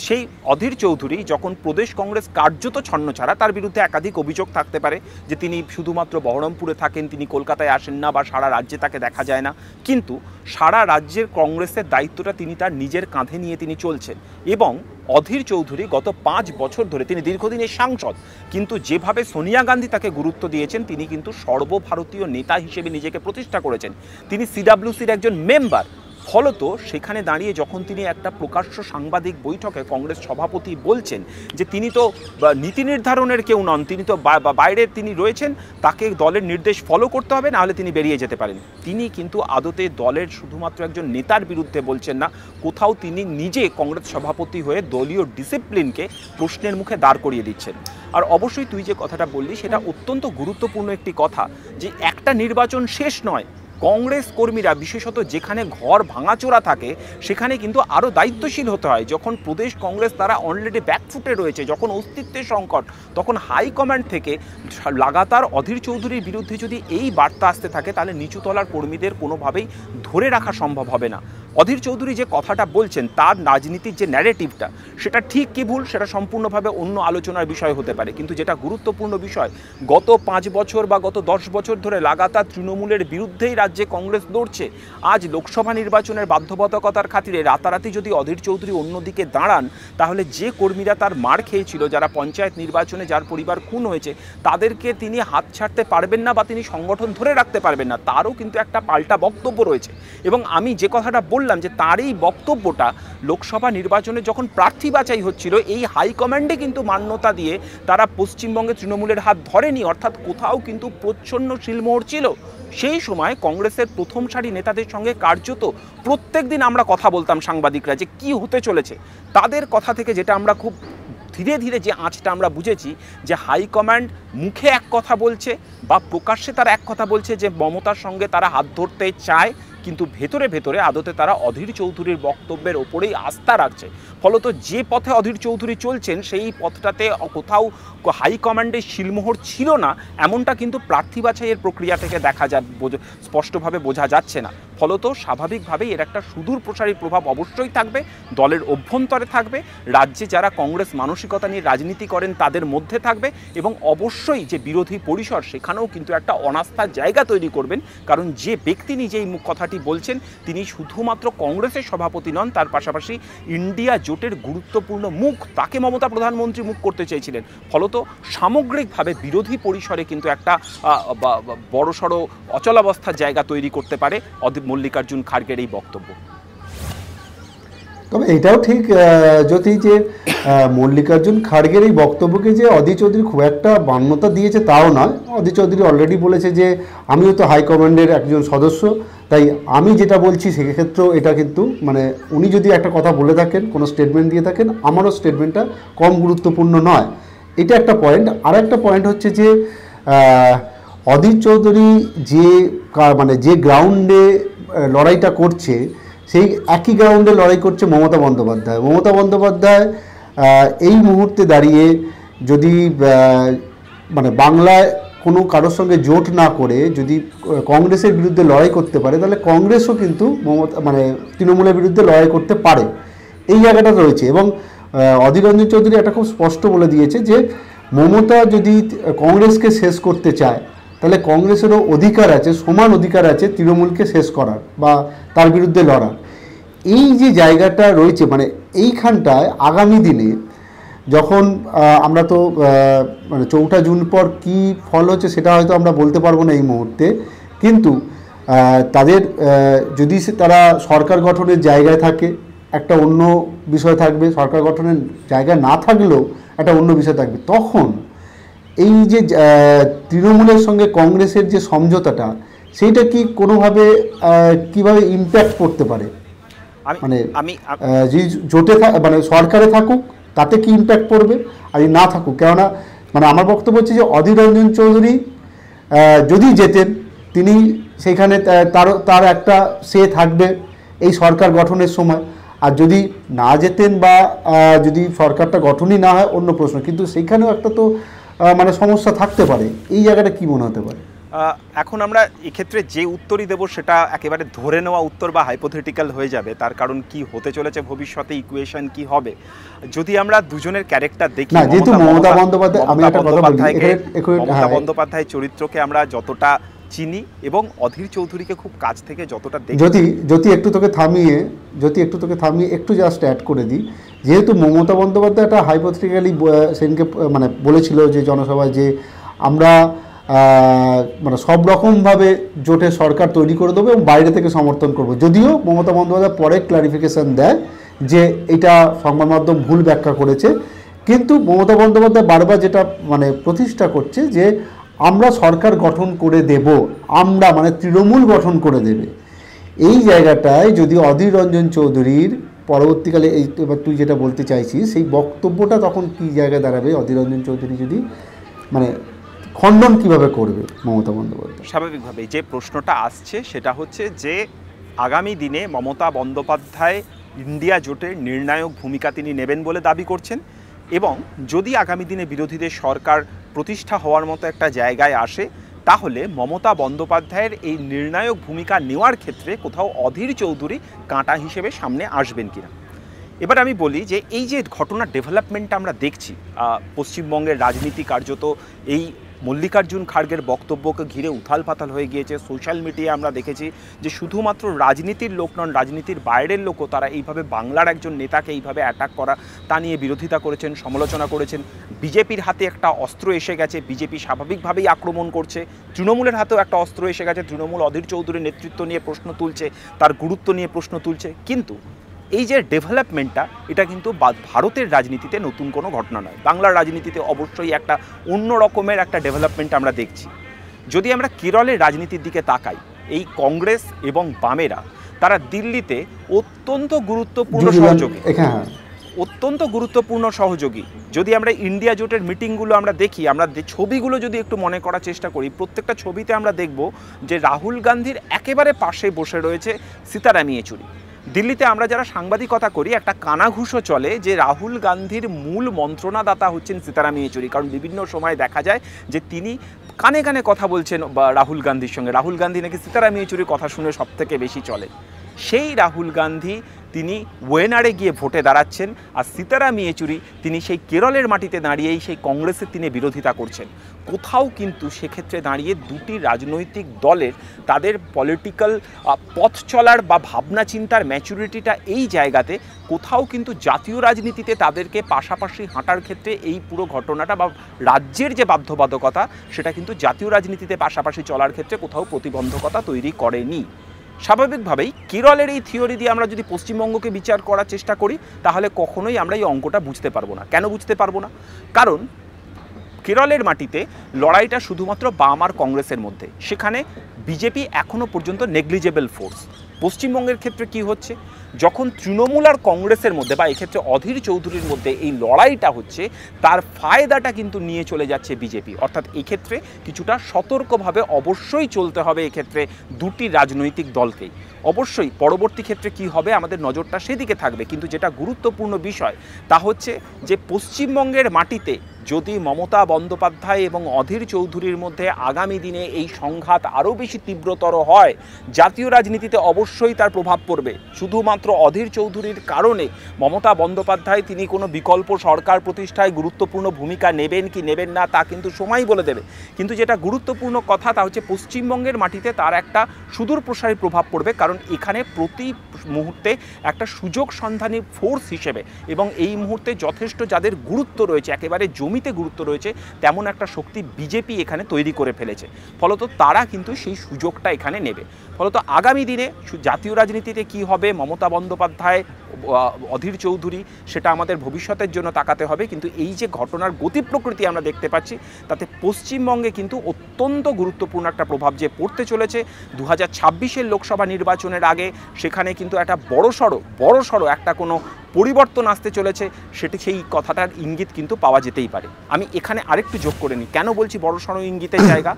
[SPEAKER 3] সেই অধীর চৌধুরী যখন প্রদেশ কংগ্রেস কার্যত ছন্নছাড়া, তার বিরুদ্ধে একাধিক অভিযোগ থাকতে পারে যে তিনি শুধুমাত্র বহরমপুরে থাকেন, তিনি কলকাতায় আসেন না বা সারা রাজ্যে তাকে দেখা যায় না, কিন্তু সারা রাজ্যের কংগ্রেসের দায়িত্বটা তিনি তার নিজের কাঁধে নিয়ে তিনি চলছেন। এবং অধীর চৌধুরী গত 5 বছর ধরে, তিনি দীর্ঘদিনের সাংসদ, কিন্তু যেভাবে সোনিয়া গান্ধী তাকে গুরুত্ব দিয়েছেন, তিনি কিন্তু সর্বভারতীয় নেতা হিসেবে নিজেকে প্রতিষ্ঠা করেছেন, তিনি সিডাব্লিউসির একজন মেম্বার। ফলত সেখানে দাঁড়িয়ে যখন তিনি একটা প্রকাশ্য সাংবাদিক বৈঠকে কংগ্রেস সভাপতি বলছেন যে তিনি তো নীতি নির্ধারণের কেউ নন, তিনি তো বাইরে তিনি রয়েছেন, তাকে দলের নির্দেশ ফলো করতে হবে, নাহলে তিনি বেরিয়ে যেতে পারেন, তিনি কিন্তু আদতে দলের শুধুমাত্র একজন নেতার বিরুদ্ধে বলছেন না, কোথাও তিনি নিজে কংগ্রেস সভাপতি হয়ে দলীয় ডিসিপ্লিনকে প্রশ্নের মুখে দাঁড় করিয়ে দিচ্ছেন। আর অবশ্যই তুই যে কথাটা বললি সেটা অত্যন্ত গুরুত্বপূর্ণ একটি কথা, যে একটা নির্বাচন শেষ নয়, কংগ্রেস কর্মীরা বিশেষত যেখানে ঘর ভাঙাচোরা থাকে সেখানে কিন্তু আরও দায়িত্বশীল হতে হয়। যখন প্রদেশ কংগ্রেস তারা অলরেডি ব্যাকফুটে রয়েছে, যখন অস্তিত্বের সংকট, তখন হাইকমান্ড থেকে লাগাতার অধীর চৌধুরীর বিরুদ্ধে যদি এই বার্তা আসতে থাকে তাহলে নিচুতলার কর্মীদের কোনোভাবেই ধরে রাখা সম্ভব হবে না। অধীর চৌধুরী যে কথাটা বলছেন তার রাজনীতির যে ন্যারেটিভটা সেটা ঠিক কি ভুল সেটা সম্পূর্ণভাবে অন্য আলোচনার বিষয় হতে পারে, কিন্তু যেটা গুরুত্বপূর্ণ বিষয়, গত 5 বছর বা গত 10 বছর ধরে লাগাতার তৃণমূলের বিরুদ্ধেই রাজ্যে কংগ্রেস লড়ছে। আজ লোকসভা নির্বাচনের বাধ্যবাধকতার খাতিরে রাতারাতি যদি অধীর চৌধুরী অন্যদিকে দাঁড়ান তাহলে যে কর্মীরা তার মার খেয়েছিল, যারা পঞ্চায়েত নির্বাচনে যার পরিবার খুন হয়েছে, তাদেরকে তিনি হাত ছাড়তে পারবেন না বা তিনি সংগঠন ধরে রাখতে পারবেন না, তারও কিন্তু একটা পাল্টা বক্তব্য রয়েছে। এবং আমি যে কথাটা বললাম যে তার এই বক্তব্যটা লোকসভা নির্বাচনে যখন প্রার্থী বাছাই হচ্ছিল এই হাইকমান্ডে কিন্তু মান্যতা দিয়ে তারা পশ্চিমবঙ্গে তৃণমূলের হাত ধরেনি, অর্থাৎ কোথাও কিন্তু প্রচ্ছন্ন শিলমোহর ছিল। সেই সময় কংগ্রেসের প্রথম সারি নেতাদের সঙ্গে কার্যত প্রত্যেক দিন আমরা কথা বলতাম সাংবাদিকরা যে কি হতে চলেছে। তাদের কথা থেকে যেটা আমরা খুব ধীরে ধীরে যে আঁচটা আমরা বুঝেছি যে হাইকমান্ড মুখে এক কথা বলছে বা প্রকাশ্যে তারা এক কথা বলছে যে মমতার সঙ্গে তারা হাত ধরতে চায়, কিন্তু ভেতরে ভেতরে আদতে তারা অধীর চৌধুরীর বক্তব্যের ওপরেই আস্থা রাখছে। ফলত যে পথে অধীর চৌধুরী চলছেন সেই পথটাতে কোথাও হাইকমান্ডের শিলমোহর ছিল না এমনটা কিন্তু প্রার্থী বাছাইয়ের প্রক্রিয়া থেকে দেখা যায়, স্পষ্টভাবে বোঝা যাচ্ছে না। ফলত স্বাভাবিকভাবেই এর একটা সুদূর প্রসারী প্রভাব অবশ্যই থাকবে, দলের অভ্যন্তরে থাকবে, রাজ্যে যারা কংগ্রেস মানসিকতা নিয়ে রাজনীতি করেন তাদের মধ্যে থাকবে, এবং অবশ্যই যে বিরোধী পরিসর সেখানেও কিন্তু একটা অনাস্থার জায়গা তৈরি করবেন। কারণ যে ব্যক্তি নিজেই কথাটি বলছেন তিনি শুধুমাত্র কংগ্রেসের সভাপতি নন, তার পাশাপাশি ইন্ডিয়া জোটের গুরুত্বপূর্ণ মুখ, তাকে মমতা প্রধানমন্ত্রী মুখ করতে চেয়েছিলেন। ফলত সামগ্রিকভাবে বিরোধী পরিসরে কিন্তু একটা বড়সড় অচলাবস্থার জায়গা তৈরি করতে পারে মল্লিকার্জুন খাড়গের এই বক্তব্য।
[SPEAKER 2] তবে এটাও ঠিক যদি যে মল্লিকার্জুন খাড়গের এই বক্তব্যকে যে অধীর চৌধুরী খুব একটা মান্যতা দিয়েছে তাও নয়। অধীর চৌধুরী অলরেডি বলেছে যে আমিও তো হাইকমান্ডের একজন সদস্য, তাই আমি যেটা বলছি সেক্ষেত্রেও এটা কিন্তু মানে উনি যদি একটা কথা বলে থাকেন, কোনো স্টেটমেন্ট দিয়ে থাকেন, আমারও স্টেটমেন্টটা কম গুরুত্বপূর্ণ নয়, এটা একটা পয়েন্ট। আর একটা পয়েন্ট হচ্ছে যে অধীর চৌধুরী যে গ্রাউন্ডে লড়াইটা করছে সেই একই গ্রাউন্ডে লড়াই করছে মমতা বন্দ্যোপাধ্যায়। মমতা বন্দ্যোপাধ্যায় এই মুহূর্তে দাঁড়িয়ে যদি মানে বাংলায় কোনো কারোর সঙ্গে জোট না করে যদি কংগ্রেসের বিরুদ্ধে লড়াই করতে পারে তাহলে কংগ্রেসও কিন্তু তৃণমূলের বিরুদ্ধে লড়াই করতে পারে, এই জায়গাটা রয়েছে। এবং অধীর রঞ্জন চৌধুরী এটা খুব স্পষ্ট বলে দিয়েছে যে মমতা যদি কংগ্রেসকে শেষ করতে চায় তাহলে কংগ্রেসেরও অধিকার আছে, সমান অধিকার আছে তৃণমূলকে শেষ করার বা তার বিরুদ্ধে লড়ার। এই যে জায়গাটা রয়েছে মানে এইখানটায় আগামী দিনে যখন আমরা তো মানে 4ঠা জুন পর কি ফল হচ্ছে সেটা হয়তো আমরা বলতে পারবো না এই মুহূর্তে, কিন্তু তাদের যদি তারা সরকার গঠনের জায়গায় থাকে একটা অন্য বিষয় থাকবে, সরকার গঠনের জায়গায় না থাকলেও একটা অন্য বিষয় থাকবে। তখন এই যে তৃণমূলের সঙ্গে কংগ্রেসের যে সমঝোতাটা সেইটা কি কোনোভাবে কিভাবে ইম্প্যাক্ট করতে পারে, মানে যে জোটে মানে সরকারে থাকুক তাতে কি ইম্প্যাক্ট পড়বে আর না থাকুক। কেননা মানে আমার বক্তব্য হচ্ছে যে অধীর রঞ্জন চৌধুরী যদি যেতেন তিনি সেখানে তার একটা সে থাকবে এই সরকার গঠনের সময়, আর যদি না যেতেন বা যদি সরকারটা গঠনই না হয় অন্য প্রশ্ন, কিন্তু সেইখানেও একটা তো মানে সমস্যা থাকতে পারে। এই জায়গাটা কি মনে হতে পারে?
[SPEAKER 3] এখন আমরা এক্ষেত্রে যে উত্তরই দেব সেটা একেবারে ধরে নেওয়া উত্তর বা হাইপোথেটিক্যাল হয়ে যাবে, তার কারণ কি হতে চলেছে ভবিষ্যতে, ইকুয়েশন কি হবে। যদি আমরা দুজনের ক্যারেক্টার দেখি,
[SPEAKER 2] যেহেতু মমতা বন্দ্যোপাধ্যায়, আমি একটা কথা বলি,
[SPEAKER 3] মমতা বন্দ্যোপাধ্যায়ের চরিত্রকে আমরা যতটা চিনি এবং অধীর চৌধুরীকে খুব কাছ থেকে যতটা দেখি,
[SPEAKER 2] যদি একটু তোকে থামিয়ে একটু জাস্ট অ্যাড করে দিই, যেহেতু মমতা বন্দ্যোপাধ্যায় একটা হাইপোথেটিক্যালি সেদিনকে মানে বলেছিল যে জনসভায় যে আমরা মানে সব রকমভাবে জোটে সরকার তৈরি করে দেবো এবং বাইরে থেকে সমর্থন করব। যদিও মমতা বন্দ্যোপাধ্যায় পরে ক্লারিফিকেশান দেয় যে এটা সংবাদ মাধ্যম ভুল ব্যাখ্যা করেছে, কিন্তু মমতা বন্দ্যোপাধ্যায় বারবার যেটা মানে প্রতিষ্ঠা করছে যে আমরা সরকার গঠন করে দেব, আমরা মানে তৃণমূল গঠন করে দেবে। এই জায়গাটায় যদি অধীর রঞ্জন চৌধুরীর পরবর্তীকালে এই এবার তুই যেটা বলতে চাইছিস সেই বক্তব্যটা তখন কী জায়গায় দাঁড়াবে, অধীর রঞ্জন চৌধুরী যদি মানে খণ্ডন কিভাবে করবে মমতা বন্দ্যোপাধ্যায়?
[SPEAKER 3] স্বাভাবিকভাবে যে প্রশ্নটা আসছে সেটা হচ্ছে যে আগামী দিনে মমতা বন্দ্যোপাধ্যায় ইন্ডিয়া জোটের নির্ণায়ক ভূমিকা তিনি নেবেন বলে দাবি করছেন, এবং যদি আগামী দিনে বিরোধীদের সরকার প্রতিষ্ঠা হওয়ার মতো একটা জায়গায় আসে, তাহলে মমতা বন্দ্যোপাধ্যায়ের এই নির্ণায়ক ভূমিকা নেওয়ার ক্ষেত্রে কোথাও অধীর চৌধুরী কাঁটা হিসেবে সামনে আসবেন কিনা। এবার আমি বলি যে এই যে ঘটনার ডেভেলপমেন্টটা আমরা দেখছি, পশ্চিমবঙ্গের রাজনীতি কার্যত এই মল্লিকার্জুন খাড়গের বক্তব্যকে ঘিরে উথাল পাতাল হয়ে গিয়েছে। সোশ্যাল মিডিয়ায় আমরা দেখেছি যে শুধুমাত্র রাজনীতির লোক নন, রাজনীতির বাইরের লোকও তারা এইভাবে বাংলার একজন নেতাকে এইভাবে অ্যাটাক করা, তা নিয়ে বিরোধিতা করেছেন, সমালোচনা করেছেন। বিজেপির হাতে একটা অস্ত্র এসে গেছে, বিজেপি স্বাভাবিকভাবেই আক্রমণ করছে। তৃণমূলের হাতেও একটা অস্ত্র এসে গেছে, তৃণমূল অধীর চৌধুরীর নেতৃত্ব নিয়ে প্রশ্ন তুলছে, তার গুরুত্ব নিয়ে প্রশ্ন তুলছে। কিন্তু এই যে ডেভেলপমেন্টটা, এটা কিন্তু ভারতের রাজনীতিতে নতুন কোনো ঘটনা নয়, বাংলার রাজনীতিতে অবশ্যই একটা অন্য রকমের একটা ডেভেলপমেন্ট আমরা দেখছি। যদি আমরা কেরলের রাজনীতির দিকে তাকাই, এই কংগ্রেস এবং বামেরা তারা দিল্লিতে অত্যন্ত গুরুত্বপূর্ণ সহযোগী। যদি আমরা ইন্ডিয়া জোটের মিটিংগুলো আমরা দেখি, আমরা ছবিগুলো যদি একটু মনে করার চেষ্টা করি, প্রত্যেকটা ছবিতে আমরা দেখব যে রাহুল গান্ধীর একেবারে পাশে বসে রয়েছে সীতারাম ইয়েচুরি। দিল্লিতে আমরা যারা সাংবাদিকতা করি, একটা কানাঘুষো চলে যে রাহুল গান্ধীর মূল মন্ত্রণাদাতা হচ্ছেন সীতারাম ইয়েচুরি, কারণ বিভিন্ন সময় দেখা যায় যে তিনি কানে কানে কথা বলছেন রাহুল গান্ধীর সঙ্গে। রাহুল গান্ধী নাকি সীতারাম ইয়েচুরির কথা শুনে সব থেকে বেশি চলে। সেই রাহুল গান্ধী তিনি ওয়েনারে গিয়ে ভোটে দাঁড়াচ্ছেন, আর সীতারাম ইয়েচুরি তিনি সেই কেরলের মাটিতে দাঁড়িয়েই সেই কংগ্রেসের তিনি বিরোধিতা করছেন। কোথাও কিন্তু সেক্ষেত্রে দাঁড়িয়ে দুটি রাজনৈতিক দলের তাদের পলিটিক্যাল পথ চলার বা ভাবনা চিন্তার ম্যাচুরিটিটা এই জায়গাতে কোথাও কিন্তু জাতীয় রাজনীতিতে তাদেরকে পাশাপাশি হাঁটার ক্ষেত্রে এই পুরো ঘটনাটা বা রাজ্যের যে বাধ্যবাধকতা, সেটা কিন্তু জাতীয় রাজনীতিতে পাশাপাশি চলার ক্ষেত্রে কোথাও প্রতিবন্ধকতা তৈরি করেনি। স্বাভাবিকভাবেই কেরলের এই থিওরি দিয়ে আমরা যদি পশ্চিমবঙ্গকে বিচার করার চেষ্টা করি, তাহলে কখনোই আমরা এই অঙ্কটা বুঝতে পারবো না। কেন বুঝতে পারবো না? কারণ কেরলের মাটিতে লড়াইটা শুধুমাত্র বাম আর কংগ্রেসের মধ্যে, সেখানে বিজেপি এখনও পর্যন্ত নেগলিজেবল ফোর্স। পশ্চিমবঙ্গের ক্ষেত্রে কি হচ্ছে, যখন তৃণমূল আর কংগ্রেসের মধ্যে বা এক্ষেত্রে অধীর চৌধুরীর মধ্যে এই লড়াইটা হচ্ছে, তার ফায়দাটা কিন্তু নিয়ে চলে যাচ্ছে বিজেপি। অর্থাৎ এক্ষেত্রে কিছুটা সতর্কভাবে অবশ্যই চলতে হবে এক্ষেত্রে দুটি রাজনৈতিক দলকেই। অবশ্যই পরবর্তী ক্ষেত্রে কি হবে আমাদের নজরটা সেদিকে থাকবে, কিন্তু যেটা গুরুত্বপূর্ণ বিষয় তা হচ্ছে যে পশ্চিমবঙ্গের মাটিতে যদি মমতা বন্দ্যোপাধ্যায় এবং অধীর চৌধুরীর মধ্যে আগামী দিনে এই সংঘাত আরও বেশি তীব্রতর হয়, জাতীয় রাজনীতিতে অবশ্যই তার প্রভাব পড়বে। শুধুমাত্র অধীর চৌধুরীর কারণে মমতা বন্দ্যোপাধ্যায় তিনি কোনো বিকল্প সরকার প্রতিষ্ঠায় গুরুত্বপূর্ণ ভূমিকা নেবেন কি নেবেন না তা কিন্তু সময় বলে দেবে। কিন্তু যেটা গুরুত্বপূর্ণ কথা তা হচ্ছে পশ্চিমবঙ্গের মাটিতে তার একটা সুদূর প্রসারী প্রভাব পড়বে, কারণ এখানে প্রতি মুহূর্তে একটা সুযোগ সন্ধানী ফোর্স হিসেবে এবং এই মুহূর্তে যথেষ্ট যাদের গুরুত্ব রয়েছে, একেবারে জমিতে গুরুত্ব রয়েছে, তেমন একটা শক্তি বিজেপি এখানে তৈরি করে ফেলেছে। ফলত তারা কিন্তু সেই সুযোগটা এখানে নেবে। ফলত আগামী দিনে জাতীয় রাজনীতিতে কি হবে, মমতা বন্দ্যোপাধ্যায় অধীর চৌধুরী, সেটা আমাদের ভবিষ্যতের জন্য তাকাতে হবে। কিন্তু এই যে ঘটনার গতি প্রকৃতি আমরা দেখতে পাচ্ছি, তাতে পশ্চিমবঙ্গে কিন্তু অত্যন্ত গুরুত্বপূর্ণ একটা প্রভাব যে পড়তে চলেছে 2026-এর লোকসভা নির্বাচনের আগে। সেখানে কিন্তু একটা বড়সড় একটা কোনো পরিবর্তন আসতে চলেছে, সেটি সেই কথাটার ইঙ্গিত কিন্তু পাওয়া যেতেই পারে। আমি এখানে আরেকটু যোগ করে নিই, কেন বলছি বড়সড় ইঙ্গিতের জায়গা।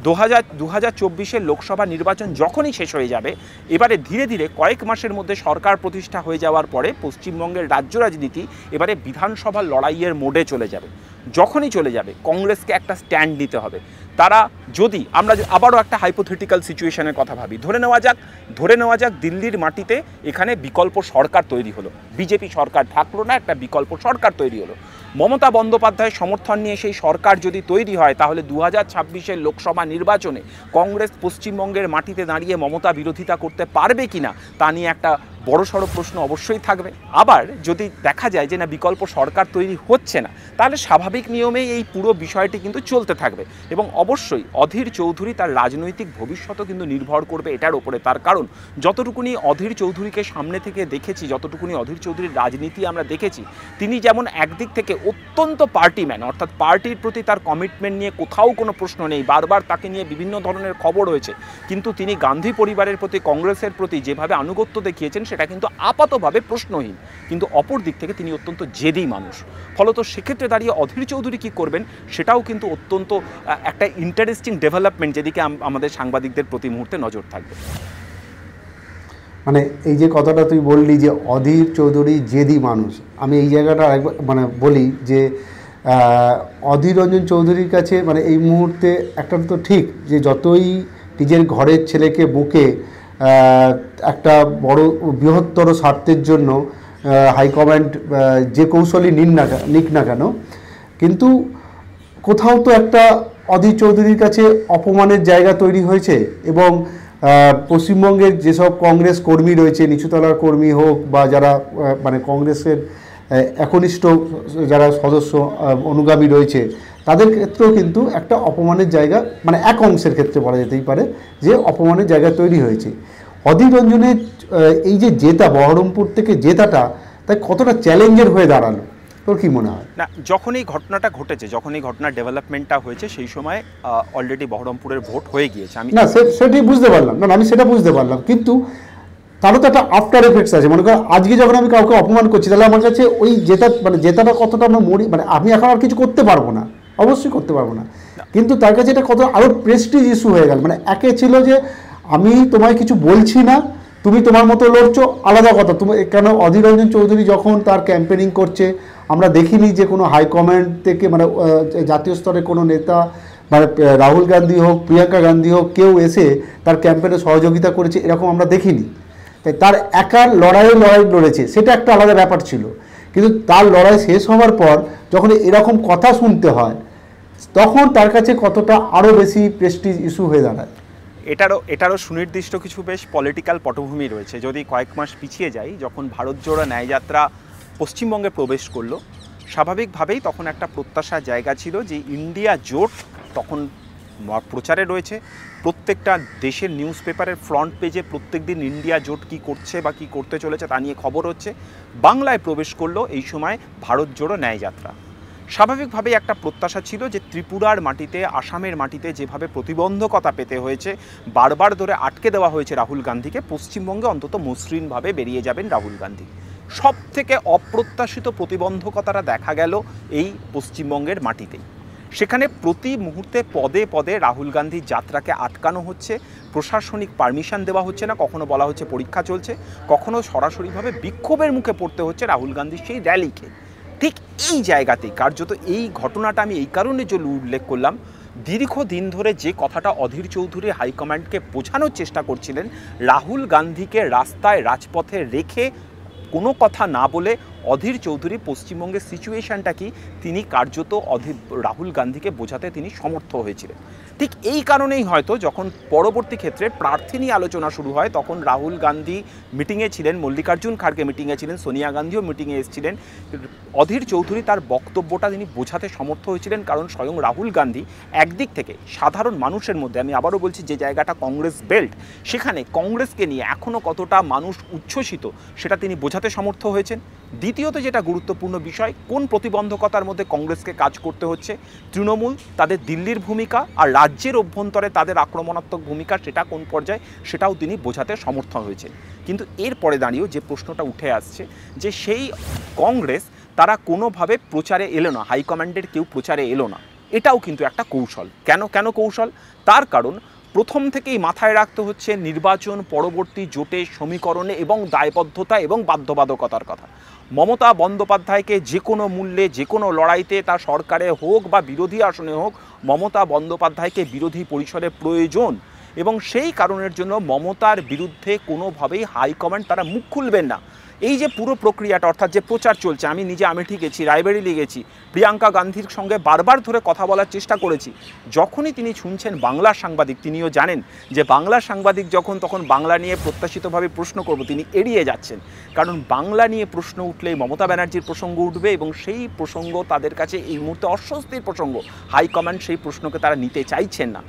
[SPEAKER 3] 2024-এর লোকসভা নির্বাচন যখনই শেষ হয়ে যাবে, এবারে ধীরে ধীরে কয়েক মাসের মধ্যে সরকার প্রতিষ্ঠা হয়ে যাওয়ার পরে পশ্চিমবঙ্গের রাজ্য রাজনীতি এবারে বিধানসভার লড়াইয়ের মোডে চলে যাবে। যখনই চলে যাবে, কংগ্রেসকে একটা স্ট্যান্ড নিতে হবে। তারা যদি আমরা আবারও একটা হাইপোথেটিক্যাল সিচুয়েশনের কথা ভাবি, ধরে নেওয়া যাক দিল্লির মাটিতে এখানে বিকল্প সরকার তৈরি হলো, বিজেপি সরকার থাকলো না, একটা বিকল্প সরকার তৈরি হলো। মমতা বন্দ্যোপাধ্যায়ের সমর্থন নিয়ে সেই সরকার যদি তৈরি হয়, তাহলে 2026-এর লোকসভা নির্বাচনে কংগ্রেস পশ্চিমবঙ্গের মাটিতে দাঁড়িয়ে মমতা বিরোধিতা করতে পারবে কিনা তা নিয়ে একটা বড়সড় প্রশ্ন অবশ্যই থাকবে। আবার যদি দেখা যায় যে না, বিকল্প সরকার তৈরি হচ্ছে না, তাহলে স্বাভাবিক নিয়মেই এই পুরো বিষয়টি কিন্তু চলতে থাকবে। এবং অবশ্যই অধীর চৌধুরী তার রাজনৈতিক ভবিষ্যৎও কিন্তু নির্ভর করবে এটার ওপরে। তার কারণ যতটুকুনি অধীর চৌধুরীকে সামনে থেকে দেখেছি, যতটুকুনি অধীর চৌধুরীর রাজনীতি আমরা দেখেছি, তিনি যেমন একদিক থেকে অত্যন্ত পার্টিম্যান, অর্থাৎ পার্টির প্রতি তার কমিটমেন্ট নিয়ে কোথাও কোনো প্রশ্ন নেই, বারবার তাকে নিয়ে বিভিন্ন ধরনের খবর হয়েছে, কিন্তু তিনি গান্ধী পরিবারের প্রতি, কংগ্রেসের প্রতি যেভাবে আনুগত্য দেখিয়েছেন, সেটা কিন্তু আপাতভাবে প্রশ্নহীন, কিন্তু অপর দিক থেকে তিনি অত্যন্ত জেদি মানুষ। ফলত সেক্ষেত্রে দাঁড়িয়ে অধীর চৌধুরী কী করবেন সেটাও কিন্তু অত্যন্ত একটা ইন্টারেস্টিং ডেভেলপমেন্ট, যেদিকে আমাদের সাংবাদিকদের প্রতি মুহূর্তে নজর থাকবে।
[SPEAKER 2] মানে এই যে কথাটা তুই বললি যে অধীর চৌধুরী জেদি মানুষ, আমি এই জায়গাটা আরেকবার মানে বলি যে অধীর রঞ্জন চৌধুরীর কাছে মানে এই মুহূর্তে একটা তো ঠিক যে যতই নিজের ঘরের ছেলেকে বুকে একটা বড় বৃহত্তর স্বার্থের জন্য হাইকমান্ড যে কৌশলই নিক না কেন, কিন্তু কোথাও তো একটা অধীর চৌধুরীর কাছে অপমানের জায়গা তৈরি হয়েছে। এবং পশ্চিমবঙ্গের যেসব কংগ্রেস কর্মী রয়েছে, নিচুতলার কর্মী হোক বা যারা মানে কংগ্রেসের একনিষ্ঠ যারা সদস্য অনুগামী রয়েছে, তাদের ক্ষেত্রেও কিন্তু একটা অপমানের জায়গা মানে এক অংশের ক্ষেত্রে বলা যেতেই পারে যে অপমানের জায়গা তৈরি হয়েছে। অধীর রঞ্জনের এই যে জেতা, বহরমপুর থেকে জেতাটা তাই কতটা চ্যালেঞ্জের হয়ে দাঁড়ালো, তোর কি মনে হয়?
[SPEAKER 3] না, যখন এই ঘটনাটা ঘটেছে, যখন এই ঘটনার ডেভেলপমেন্টটা হয়েছে, সেই সময় অলরেডি বহরমপুরের ভোট হয়ে গিয়েছে। আমি
[SPEAKER 2] না সেটাই বুঝতে পারলাম, না আমি সেটা বুঝতে পারলাম, কিন্তু তারও তো একটা আফটার এফেক্টস আছে। মনে করো আজকে যখন আমি কাউকে অপমান করছি, তাহলে আমার কাছে ওই জেতাটা কতটা আমরা মানে আমি এখন আর কিছু করতে পারবো না, অবশ্যই করতে পারবো না, কিন্তু তার কাছে এটা কত আরও প্রেস্টিজ ইস্যু হয়ে গেল। মানে একে ছিল যে আমি তোমায় কিছু বলছি না, তুমি তোমার মতো লড়ছো, আলাদা কথা। তুমি কেন অধীর রঞ্জন চৌধুরী যখন তার ক্যাম্পেনিং করছে, আমরা দেখিনি যে কোনো হাইকমান্ড থেকে মানে জাতীয় স্তরে কোনো নেতা মানে রাহুল গান্ধী হোক, প্রিয়াঙ্কা গান্ধী হোক, কেউ এসে তার ক্যাম্পেনে সহযোগিতা করেছে এরকম আমরা দেখিনি। তাই তার একার লড়াই লড়েছে, সেটা একটা আলাদা ব্যাপার ছিল, কিন্তু তার লড়াই শেষ হওয়ার পর যখন এরকম কথা শুনতে হয়, তখন তার কাছে কতটা আরও বেশি প্রেস্টিজ ইস্যু হয়ে দাঁড়ায়।
[SPEAKER 3] এটারও সুনির্দিষ্ট কিছু বেশ পলিটিক্যাল পটভূমি রয়েছে। যদি কয়েক মাস পিছিয়ে যাই, যখন ভারত জোড়ো ন্যায়যাত্রা পশ্চিমবঙ্গে প্রবেশ করলো, স্বাভাবিকভাবেই তখন একটা প্রত্যাশার জায়গা ছিল যে ইন্ডিয়া জোট তখন প্রচারে রয়েছে। প্রত্যেকটা দেশের নিউজ পেপারের ফ্রন্ট পেজে প্রত্যেক দিন ইন্ডিয়া জোট কী করছে বা কী করতে চলেছে তা নিয়ে খবর হচ্ছে। বাংলায় প্রবেশ করলো এই সময় ভারত জোড়ো ন্যায়যাত্রা। স্বাভাবিকভাবেই একটা প্রত্যাশা ছিল যে ত্রিপুরার মাটিতে, আসামের মাটিতে যেভাবে প্রতিবন্ধকতা পেতে হয়েছে, বারবার ধরে আটকে দেওয়া হয়েছে রাহুল গান্ধীকে, পশ্চিমবঙ্গে অন্তত মসৃণভাবে বেরিয়ে যাবেন রাহুল গান্ধী। সব থেকে অপ্রত্যাশিত প্রতিবন্ধকতাটা দেখা গেল এই পশ্চিমবঙ্গের মাটিতেই। সেখানে প্রতি মুহূর্তে পদে পদে রাহুল গান্ধীর যাত্রাকে আটকানো হচ্ছে, প্রশাসনিক পারমিশন দেওয়া হচ্ছে না, কখনো বলা হচ্ছে পরীক্ষা চলছে, কখনো সরাসরিভাবে বিক্ষোভের মুখে পড়তে হচ্ছে রাহুল গান্ধীর সেই র্যালিকে। ঠিক এই জায়গাতেই কার্যত এই ঘটনাটা আমি এই কারণে যে উল্লেখ করলাম, দীর্ঘদিন ধরে যে কথাটা অধীর চৌধুরী হাইকমান্ডকে বোঝানোর চেষ্টা করছিলেন, রাহুল গান্ধীকে রাস্তায় রাজপথে রেখে কোনো কথা না বলে অধীর চৌধুরী পশ্চিমবঙ্গের সিচুয়েশনটা কি তিনি কার্যত রাহুল গান্ধীকে বোঝাতে তিনি সমর্থ হয়েছিলেন। ঠিক এই কারণেই হয়তো যখন পরবর্তী ক্ষেত্রে প্রার্থী নিয়ে আলোচনা শুরু হয়, তখন রাহুল গান্ধী মিটিংয়ে ছিলেন, মল্লিকার্জুন খাড়গে মিটিংয়ে ছিলেন, সোনিয়া গান্ধীও মিটিংয়ে এসেছিলেন, অধীর চৌধুরী তার বক্তব্যটা তিনি বোঝাতে সমর্থ হয়েছিলেন। কারণ স্বয়ং রাহুল গান্ধী একদিক থেকে সাধারণ মানুষের মধ্যে, আমি আবারও বলছি, যে জায়গাটা কংগ্রেস বেল্ট, সেখানে কংগ্রেসকে নিয়ে এখনও কতটা মানুষ উচ্ছ্বসিত সেটা তিনি বোঝাতে সমর্থ হয়েছেন। দ্বিতীয়ত যেটা গুরুত্বপূর্ণ বিষয়, কোন প্রতিবন্ধকতার মধ্যে কংগ্রেসকে কাজ করতে হচ্ছে, তৃণমূল তাদের দিল্লির ভূমিকা আর রাজ্যের অভ্যন্তরে তাদের আক্রমণাত্মক ভূমিকা সেটা কোন পর্যায়ে, সেটাও তিনি বোঝাতে সমর্থ হয়েছেন। কিন্তু এরপরে দাঁড়িয়েও যে প্রশ্নটা উঠে আসছে যে সেই কংগ্রেস তারা কোনোভাবে প্রচারে এলো না, হাইকমান্ডের কেউ প্রচারে এলো না, এটাও কিন্তু একটা কৌশল। কেন কৌশল? তার কারণ প্রথম থেকেই মাথায় রাখতে হচ্ছে নির্বাচন পরবর্তী জোটের সমীকরণে এবং দায়বদ্ধতা এবং বাধ্যবাধকতার কথা। মমতা বন্দ্যোপাধ্যায়কে যে কোনো মূল্যে, যে কোনো লড়াইতে, তা সরকারে হোক বা বিরোধী আসনে হোক, মমতা বন্দ্যোপাধ্যায়কে বিরোধী পরিসরে প্রয়োজন, এবং সেই কারণের জন্য মমতার বিরুদ্ধে কোনোভাবেই হাইকমান্ড তারা মুখ খুলবেন না। এই যে পুরো প্রক্রিয়াটা, অর্থাৎ যে প্রচার চলছে, আমি নিজে আমেঠি গেছি, রায়বেরিলি গেছি, প্রিয়াঙ্কা গান্ধীর সঙ্গে বারবার ধরে কথা বলার চেষ্টা করেছি। যখনই তিনি শুনছেন বাংলার সাংবাদিক, তিনিও জানেন যে বাংলার সাংবাদিক যখন, তখন বাংলা নিয়ে প্রত্যাশিতভাবে প্রশ্ন করব, তিনি এড়িয়ে যাচ্ছেন। কারণ বাংলা নিয়ে প্রশ্ন উঠলেই মমতা ব্যানার্জির প্রসঙ্গ উঠবে এবং সেই প্রসঙ্গ তাদের কাছে এই মুহূর্তে অস্বস্তির প্রসঙ্গ। হাইকমান্ড সেই প্রশ্নকে তারা নিতে চাইছেন না।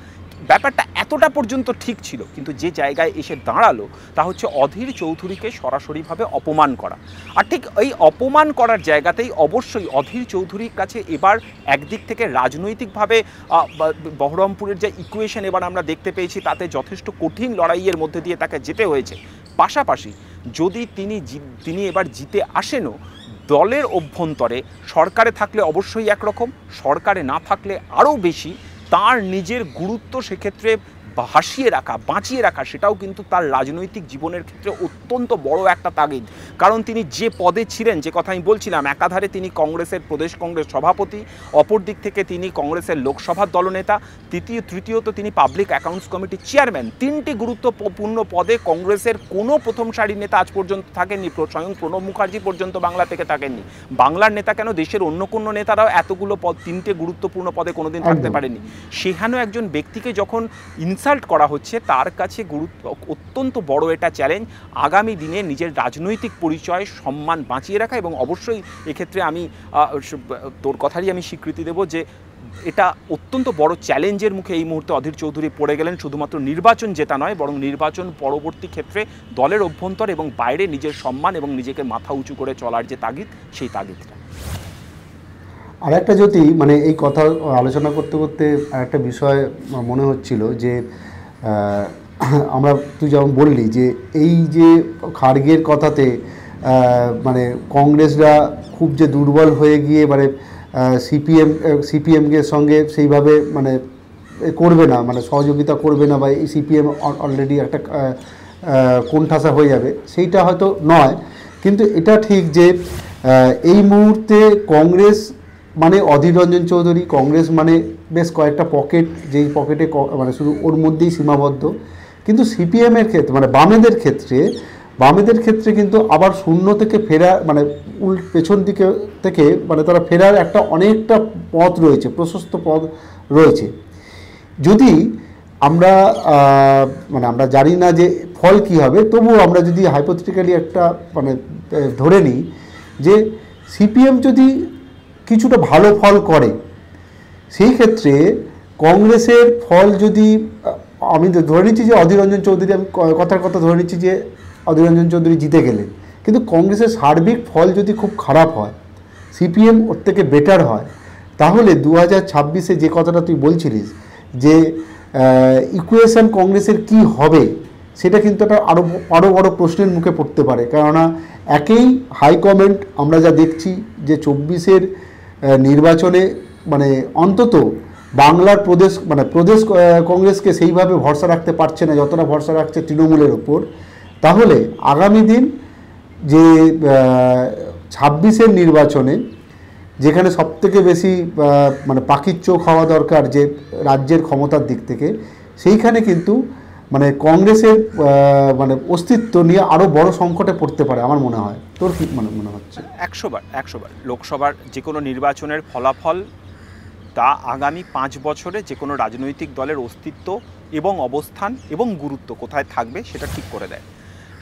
[SPEAKER 3] ব্যাপারটা এতটা পর্যন্ত ঠিক ছিল, কিন্তু যে জায়গায় এসে দাঁড়ালো তা হচ্ছে অধীর চৌধুরীকে সরাসরিভাবে অপমান করা। আর ঠিক এই অপমান করার জায়গাতেই অবশ্যই অধীর চৌধুরীর কাছে এবার একদিক থেকে রাজনৈতিকভাবে বহরমপুরের যে ইকুয়েশন এবার আমরা দেখতে পেয়েছি, তাতে যথেষ্ট কঠিন লড়াইয়ের মধ্যে দিয়ে তাকে যেতে হয়েছে। পাশাপাশি যদি তিনি এবার জিতে আসেনও, দলের অভ্যন্তরে সরকারে থাকলে অবশ্যই একরকম, সরকারে না থাকলে আরও বেশি তার নিজের গুরুত্ব সেক্ষেত্রে ভাসিয়ে রাখা, বাঁচিয়ে রাখা, সেটাও কিন্তু তার রাজনৈতিক জীবনের ক্ষেত্রে অত্যন্ত বড় একটা তাগিদ। কারণ তিনি যে পদে ছিলেন, যে কথা আমি বলছিলাম, একাধারে তিনি কংগ্রেসের প্রদেশ কংগ্রেস সভাপতি, অপর দিক থেকে তিনি কংগ্রেসের লোকসভার দলনেতা, তৃতীয়ত তিনি পাবলিক অ্যাকাউন্টস কমিটির চেয়ারম্যান। তিনটি গুরুত্বপূর্ণ পদে কংগ্রেসের কোনো প্রথম সারির নেতা আজ পর্যন্ত থাকেননি, স্বয়ং প্রণব মুখার্জি পর্যন্ত বাংলা থেকে থাকেননি। বাংলার নেতা কেন, দেশের অন্য কোনো নেতারাও এতগুলো পদ, তিনটে গুরুত্বপূর্ণ পদে কোনোদিন থাকতে পারেনি। সেখানে একজন ব্যক্তিকে যখন ইনসাল্ট করা হচ্ছে, তার কাছে অত্যন্ত বড় এটা চ্যালেঞ্জ আগামী দিনে নিজের রাজনৈতিক পরিচয় সম্মান বাঁচিয়ে রাখা। এবং অবশ্যই এক্ষেত্রে আমি তোর কথারই আমি স্বীকৃতি দেব যে এটা অত্যন্ত বড় চ্যালেঞ্জের মুখে এই মুহূর্তে অধীর চৌধুরী পড়ে গেলেন। শুধুমাত্র নির্বাচন জেতা নয়, বরং নির্বাচন পরবর্তী ক্ষেত্রে দলের অভ্যন্তর এবং বাইরে নিজের সম্মান এবং নিজেকে মাথা উঁচু করে চলার যে তাগিদ, সেই তাগিদটা।
[SPEAKER 2] আর একটা যদি মানে এই কথা আলোচনা করতে করতে আরেকটা বিষয় মনে হচ্ছিল যে আমরা, তুই যেমন বললি যে এই যে খার্গের কথাতে মানে কংগ্রেসরা খুব যে দুর্বল হয়ে গিয়ে মানে সিপিএমকে সঙ্গে সেইভাবে মানে করবে না, মানে সহযোগিতা করবে না, বা এই সিপিএম অলরেডি একটা কোণঠাসা হয়ে যাবে, সেইটা হয়তো নয়। কিন্তু এটা ঠিক যে এই মুহূর্তে কংগ্রেস মানে অধীর রঞ্জন চৌধুরী, কংগ্রেস মানে বেশ কয়েকটা পকেট, যেই পকেটে মানে শুধু ওর মধ্যেই সীমাবদ্ধ। কিন্তু সিপিএমের ক্ষেত্রে মানে বামেদের ক্ষেত্রে কিন্তু আবার শূন্য থেকে ফেরা, মানে পেছন দিকে থেকে মানে তারা ফেরার একটা অনেকটা পথ রয়েছে, প্রশস্ত পথ রয়েছে। যদি আমরা মানে আমরা জানি না যে ফল কী হবে, তবুও আমরা যদি হাইপোথেটিক্যালি একটা মানে ধরে নিই যে সিপিএম যদি কিছুটা ভালো ফল করে, সেই ক্ষেত্রে কংগ্রেসের ফল যদি, আমি ধরে নিচ্ছি যে অধীর রঞ্জন চৌধুরী, আমি কথার কথা ধরে নিচ্ছি যে অধীর রঞ্জন চৌধুরী জিতে গেলেন, কিন্তু কংগ্রেসের সার্বিক ফল যদি খুব খারাপ হয়, সিপিএম ওর থেকে বেটার হয়, তাহলে 2026-এ যে কথাটা তুই বলছিলিস যে ইকুয়েশন কংগ্রেসের কি হবে, সেটা কিন্তু একটা আরও বড় প্রশ্নের মুখে পড়তে পারে। কেননা একই হাইকমেন্ট আমরা যা দেখছি যে 24-এর নির্বাচনে মানে অন্তত বাংলার প্রদেশ কংগ্রেসকে সেইভাবে ভরসা রাখতে পারছে না যতটা ভরসা রাখছে তৃণমূলের ওপর। তাহলে আগামী দিন যে 26-এর নির্বাচনে, যেখানে সবথেকে বেশি মানে পাখির চোখ হওয়া দরকার যে রাজ্যের ক্ষমতার দিক থেকে, সেইখানে কিন্তু মানে কংগ্রেসের মানে অস্তিত্ব নিয়ে আরও বড় সংকটে পড়তে পারে আমার মনে হয়। তোর কি মনে হচ্ছে?
[SPEAKER 3] 100বার লোকসভার যে কোনো নির্বাচনের ফলাফল তা আগামী 5 বছরে যে কোনো রাজনৈতিক দলের অস্তিত্ব এবং অবস্থান এবং গুরুত্ব কোথায় থাকবে সেটা ঠিক করে দেয়।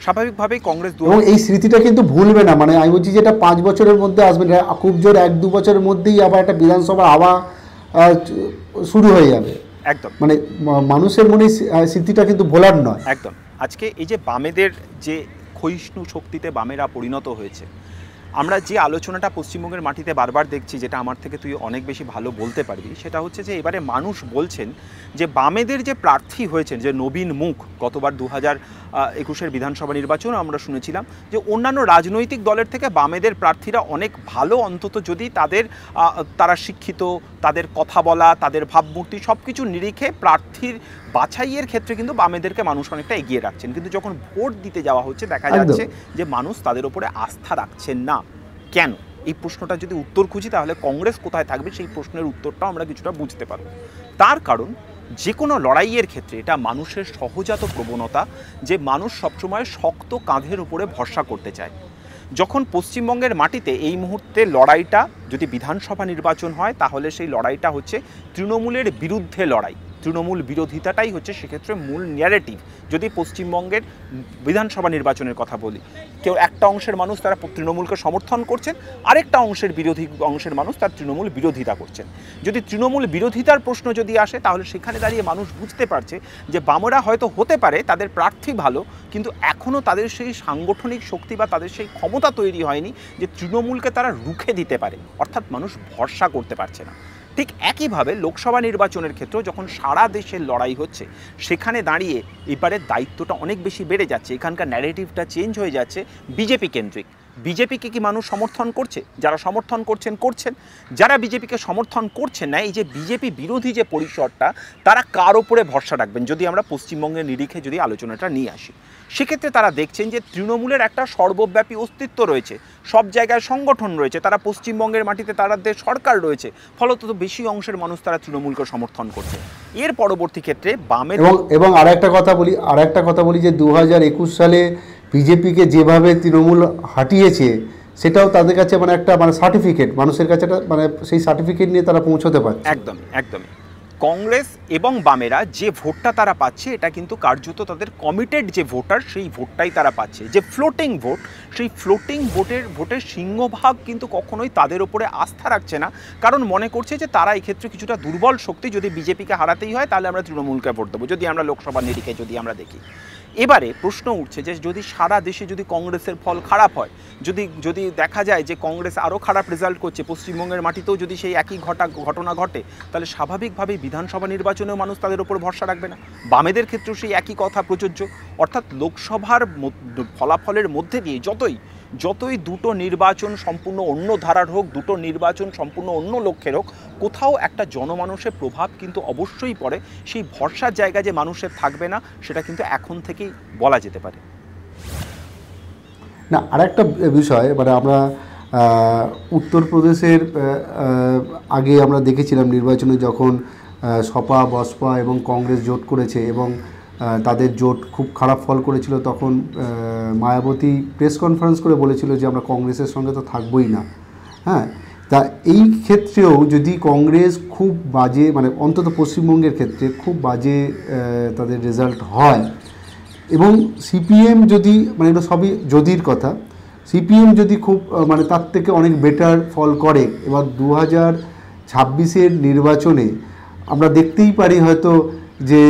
[SPEAKER 3] স্বাভাবিকভাবেই কংগ্রেস
[SPEAKER 2] এবং এই স্মৃতিটা কিন্তু ভুলবে না, মানে আমি বলছি যেটা 5 বছরের মধ্যে আসবে না, খুব জোর 1-2 বছরের মধ্যেই আবার একটা বিধানসভা হাওয়া শুরু হয়ে যাবে।
[SPEAKER 3] একদম,
[SPEAKER 2] মানে মানুষের মনে স্মৃতিটা কিন্তু ভোলার নয়।
[SPEAKER 3] একদম। আজকে এই যে বামেদের যে ক্ষয়িষ্ণু শক্তিতে বামেরা পরিণত হয়েছে, আমরা যে আলোচনাটা পশ্চিমবঙ্গের মাটিতে বারবার দেখছি, যেটা আমার থেকে তুই অনেক বেশি ভালো বলতে পারবি, সেটা হচ্ছে যে এবারে মানুষ বলছেন যে বামেদের যে প্রার্থী হয়েছেন, যে নবীন মুখ, গতবার 2021-এর বিধানসভা নির্বাচন আমরা শুনেছিলাম যে অন্যান্য রাজনৈতিক দলের থেকে বামেদের প্রার্থীরা অনেক ভালো, অন্তত যদি তারা শিক্ষিত, তাদের কথা বলা, তাদের ভাবমূর্তি সব কিছু নিরিখে প্রার্থীর বাছাইয়ের ক্ষেত্রে কিন্তু বামেদেরকে মানুষ অনেকটা এগিয়ে রাখছেন। কিন্তু যখন ভোট দিতে যাওয়া হচ্ছে, দেখা যাচ্ছে যে মানুষ তাদের উপরে আস্থা রাখছেন না। কেন? এই প্রশ্নটা যদি উত্তর খুঁজি, তাহলে কংগ্রেস কোথায় থাকবে সেই প্রশ্নের উত্তরটাও আমরা কিছুটা বুঝতে পারব। তার কারণ যে কোনো লড়াইয়ের ক্ষেত্রে এটা মানুষের সহজাত প্রবণতা যে মানুষ সবসময় শক্ত কাঁধের উপরে ভরসা করতে চায়। যখন পশ্চিমবঙ্গের মাটিতে এই মুহূর্তে লড়াইটা, যদি বিধানসভা নির্বাচন হয়, তাহলে সেই লড়াইটা হচ্ছে তৃণমূলের বিরুদ্ধে লড়াই, তৃণমূল বিরোধিতাটাই হচ্ছে সেক্ষেত্রে মূল ন্যারেটিভ। যদি পশ্চিমবঙ্গের বিধানসভা নির্বাচনের কথা বলি, কেউ একটা অংশের মানুষ তারা তৃণমূলকে সমর্থন করছেন, আরেকটা অংশের মানুষ তার তৃণমূল বিরোধিতা করছেন। যদি তৃণমূল বিরোধিতার প্রশ্ন যদি আসে, তাহলে সেখানে দাঁড়িয়ে মানুষ বুঝতে পারছে যে বামরা হয়তো হতে পারে তাদের প্রার্থী ভালো, কিন্তু এখনও তাদের সেই সাংগঠনিক শক্তি বা তাদের সেই ক্ষমতা তৈরি হয়নি যে তৃণমূলকে তারা রুখে দিতে পারে। অর্থাৎ মানুষ ভরসা করতে পারছে না। ঠিক একইভাবে লোকসভা নির্বাচনের ক্ষেত্রেও যখন সারা দেশের লড়াই হচ্ছে, সেখানে দাঁড়িয়ে এবারের দায়িত্বটা অনেক বেশি বেড়ে যাচ্ছে। এখানকার ন্যারেটিভটা চেঞ্জ হয়ে যাচ্ছে বিজেপি কেন্দ্রিক। বিজেপিকে কি মানুষ সমর্থন করছে? যারা সমর্থন করছেন করছেন, যারা বিজেপিকে সমর্থন করছেন না, এই যে বিজেপি বিরোধী যে পরিসরটা, তারা কার ওপরে ভরসা রাখবেন? যদি আমরা পশ্চিমবঙ্গের নিরিখে যদি আলোচনাটা নিয়ে আসি, সেক্ষেত্রে তারা দেখছেন যে তৃণমূলের একটা সর্বব্যাপী অস্তিত্ব রয়েছে, সব জায়গায় সংগঠন রয়েছে, তারা পশ্চিমবঙ্গের মাটিতে তাদের সরকার রয়েছে, ফলত বেশি অংশের মানুষ তারা তৃণমূলকে সমর্থন করছে। এর পরবর্তী ক্ষেত্রে বামের
[SPEAKER 2] এবং আরেকটা কথা বলি যে 2021 সালে বিজেপিকে যেভাবে তৃণমূল হাঁটিয়েছে, সেটাও তাদের কাছে মানে একটা মানে সার্টিফিকেট, মানুষের কাছে মানে সেই সার্টিফিকেট নিয়ে তারা পৌঁছতে পারছে।
[SPEAKER 3] একদমই কংগ্রেস এবং বামেরা যে ভোটটা তারা পাচ্ছে, এটা কিন্তু কার্যত তাদের কমিটেড যে ভোটার, সেই ভোটটাই তারা পাচ্ছে। যে ফ্লোটিং ভোট, সেই ফ্লোটিং ভোটের সিংহভাগ কিন্তু কখনোই তাদের উপরে আস্থা রাখছে না, কারণ মনে করছে যে তারা এক্ষেত্রে কিছুটা দুর্বল শক্তি, যদি বিজেপিকে হারাতেই হয় তাহলে আমরা তৃণমূলকে ভোট দেবো, যদি আমরা লোকসভা নিরিখে যদি আমরা দেখি। এবারে প্রশ্ন উঠছে যে যদি সারা দেশে যদি কংগ্রেসের ফল খারাপ হয়, যদি দেখা যায় যে কংগ্রেস আরও খারাপ রেজাল্ট করছে, পশ্চিমবঙ্গের মাটিতেও যদি সেই একই ঘটনা ঘটে, তাহলে স্বাভাবিকভাবেই বিধানসভা নির্বাচনেও মানুষ তাদের উপর ভরসা রাখবে না। বামেদের ক্ষেত্রেও সেই একই কথা প্রযোজ্য। অর্থাৎ লোকসভার ফলাফলের মধ্যে দিয়ে যতই দুটো নির্বাচন সম্পূর্ণ অন্য ধারার হোক, দুটো নির্বাচন সম্পূর্ণ অন্য লক্ষ্যের হোক, কোথাও একটা জনমানুষের প্রভাব কিন্তু অবশ্যই পড়ে। সেই ভরসার জায়গা যে মানুষের থাকবে না, সেটা কিন্তু এখন থেকেই বলা যেতে পারে।
[SPEAKER 2] না, আরেকটা বিষয়, মানে আমরা উত্তরপ্রদেশের আগে আমরা দেখেছিলাম নির্বাচনে যখন সপা, বসপা এবং কংগ্রেস জোট করেছে এবং তাদের জোট খুব খারাপ ফল করেছিল, তখন মায়াবতী প্রেস কনফারেন্স করে বলেছিল যে আমরা কংগ্রেসের সঙ্গে তো থাকবোই না। হ্যাঁ, তা এই ক্ষেত্রেও যদি কংগ্রেস খুব বাজে, মানে অন্তত পশ্চিমবঙ্গের ক্ষেত্রে খুব বাজে তাদের রেজাল্ট হয়, এবং সিপিএম যদি, মানে এটা সবই যদির কথা, সিপিএম যদি খুব মানে তার থেকে অনেক বেটার ফল করে, এবার 2026-এর নির্বাচনে আমরা দেখতেই পারি হয়তো যে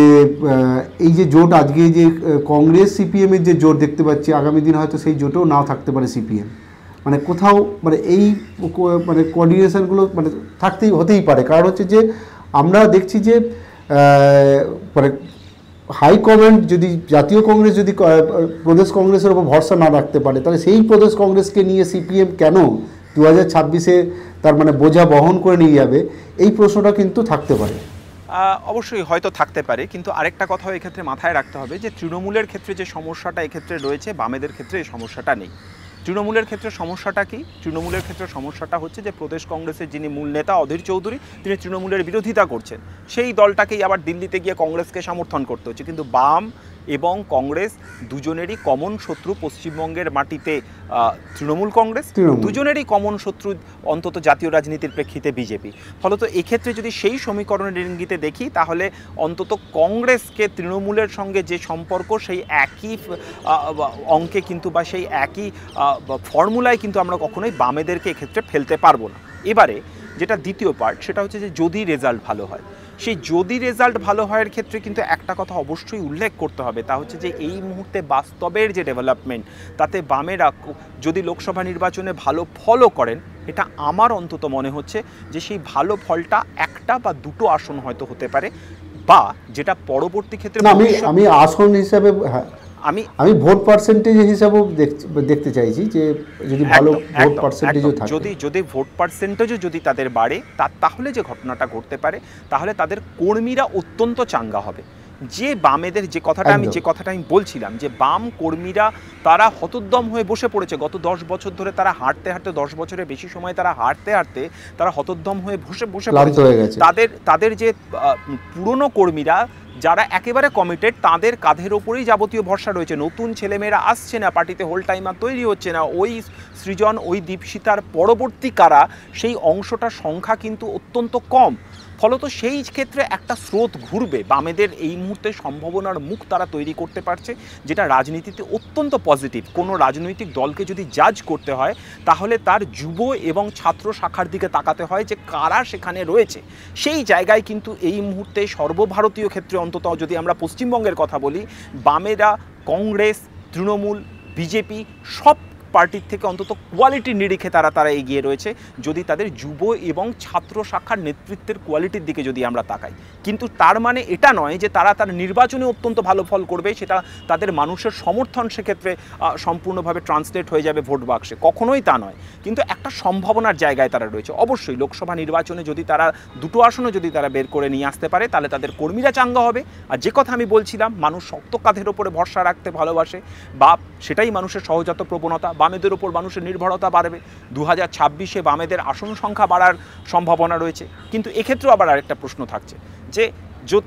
[SPEAKER 2] এই যে জোট, আজকে যে কংগ্রেস সিপিএমের যে জোট দেখতে পাচ্ছি, আগামী দিন হয়তো সেই জোটেও নাও থাকতে পারে সিপিএম। মানে কোথাও মানে এই মানে কোঅর্ডিনেশনগুলো মানে হতেই পারে, কারণ হচ্ছে যে আমরা দেখছি যে মানে হাইকমান্ড যদি জাতীয় কংগ্রেস যদি প্রদেশ কংগ্রেসের উপর ভরসা না রাখতে পারে, তাহলে সেই প্রদেশ কংগ্রেসকে নিয়ে সিপিএম কেন 2026-এ তার মানে বোঝা বহন করে নিয়ে যাবে, এই প্রশ্নটা কিন্তু থাকতে পারে।
[SPEAKER 3] অবশ্যই হয়তো থাকতে পারে, কিন্তু আরেকটা কথাও এক্ষেত্রে মাথায় রাখতে হবে যে তৃণমূলের ক্ষেত্রে যে সমস্যাটা এক্ষেত্রে রয়েছে, বামেদের ক্ষেত্রে এই সমস্যাটা নেই। তৃণমূলের ক্ষেত্রে সমস্যাটা কি? তৃণমূলের ক্ষেত্রে সমস্যাটা হচ্ছে যে প্রদেশ কংগ্রেসের যিনি মূল নেতা অধীর চৌধুরী, তিনি তৃণমূলের বিরোধিতা করছেন, সেই দলটাকেই আবার দিল্লিতে গিয়ে কংগ্রেসকে সমর্থন করতে হচ্ছে। কিন্তু বাম এবং কংগ্রেস দুজনেরই কমন শত্রু পশ্চিমবঙ্গের মাটিতে তৃণমূল কংগ্রেস, দুজনেরই কমন শত্রু অন্তত জাতীয় রাজনীতির প্রেক্ষিতে বিজেপি। ফলত এক্ষেত্রে যদি সেই সমীকরণের ইঙ্গিতে দেখি, তাহলে অন্তত কংগ্রেসকে তৃণমূলের সঙ্গে যে সম্পর্ক, সেই একই অঙ্কে কিন্তু বা সেই একই ফর্মুলায় কিন্তু আমরা কখনোই বামেদেরকে এক্ষেত্রে ফেলতে পারবো না। এবারে যেটা দ্বিতীয় পার্ট, সেটা হচ্ছে যে যদি রেজাল্ট ভালো হয়, সেই যদি রেজাল্ট ভালো হওয়ার ক্ষেত্রে কিন্তু একটা কথা অবশ্যই উল্লেখ করতে হবে, তা হচ্ছে যে এই মুহূর্তে বাস্তবের যে ডেভেলপমেন্ট, তাতে বামেরা যদি লোকসভা নির্বাচনে ভালো ফলও করেন, এটা আমার অন্তত মনে হচ্ছে যে সেই ভালো ফলটা একটা বা দুটো আসন হয়তো হতে পারে, বা যেটা পরবর্তী ক্ষেত্রে
[SPEAKER 2] আমি আসন হিসাবে, হ্যাঁ, আমি ভোট পার্সেন্টেজ হিসাবেও দেখতে চাইছি যে যদি ভালো ভোট পার্সেন্টেজও থাকে,
[SPEAKER 3] যদি ভোট পার্সেন্টেজও যদি তাদের বাড়ে, তাহলে যে ঘটনাটা ঘটতে পারে, তাহলে তাদের কর্মীরা অত্যন্ত চাঙ্গা হবে। যে বামেদের যে কথাটা আমি বলছিলাম, যে বাম কর্মীরা তারা হতোদ্যম হয়ে বসে পড়েছে গত 10 বছর ধরে, তারা হাঁটতে 10 বছরের বেশি সময় তারা হাঁটতে তারা হতোদ্যম হয়ে বসে পড়েছে। তাদের যে পুরনো কর্মীরা যারা একেবারে কমিটেড, তাদের কাঁধের ওপরেই যাবতীয় ভরসা রয়েছে। নতুন ছেলেমেয়েরা আসছে না, পার্টিতে হোল টাইমার তৈরি হচ্ছে না, ওই সৃজন, ওই দীপশিতার পরবর্তী কারা, সেই অংশটার সংখ্যা কিন্তু অত্যন্ত কম। ফলত সেই ক্ষেত্রে একটা স্রোত ঘুরবে, বামেদের এই মুহূর্তে সম্ভাবনার মুখ তারা তৈরি করতে পারছে, যেটা রাজনীতিতে অত্যন্ত পজিটিভ। কোনো রাজনৈতিক দলকে যদি জাজ করতে হয়, তাহলে তার যুব এবং ছাত্র শাখার দিকে তাকাতে হয় যে কারা সেখানে রয়েছে। সেই জায়গায় কিন্তু এই মুহূর্তে সর্বভারতীয় ক্ষেত্রে, অন্তত যদি আমরা পশ্চিমবঙ্গের কথা বলি, বামেরা, কংগ্রেস, তৃণমূল, বিজেপি সব পার্টির থেকে অন্তত কোয়ালিটির নিরিখে তারা এগিয়ে রয়েছে, যদি তাদের যুব এবং ছাত্র শাখার নেতৃত্বের কোয়ালিটির দিকে যদি আমরা তাকাই। কিন্তু তার মানে এটা নয় যে তার নির্বাচনে অত্যন্ত ভালো ফল করবে, সেটা তাদের মানুষের সমর্থন সেক্ষেত্রে সম্পূর্ণভাবে ট্রান্সলেট হয়ে যাবে ভোট বাক্সে, কখনোই তা নয়। কিন্তু একটা সম্ভাবনার জায়গায় তারা রয়েছে। অবশ্যই লোকসভা নির্বাচনে যদি তারা দুটো আসনও যদি তারা বের করে নিয়ে আসতে পারে, তাহলে তাদের কর্মীরা চাঙ্গা হবে। আর যে কথা আমি বলছিলাম, মানুষ শক্ত কাঁধের ওপরে ভরসা রাখতে ভালোবাসে, বা সেটাই মানুষের সহজাত প্রবণতা, বামেদের ওপর মানুষের নির্ভরতা বাড়বে। 2026-এ বামেদের আসন সংখ্যা বাড়ার সম্ভাবনা রয়েছে। কিন্তু এক্ষেত্রেও আবার আরেকটা প্রশ্ন থাকছে যে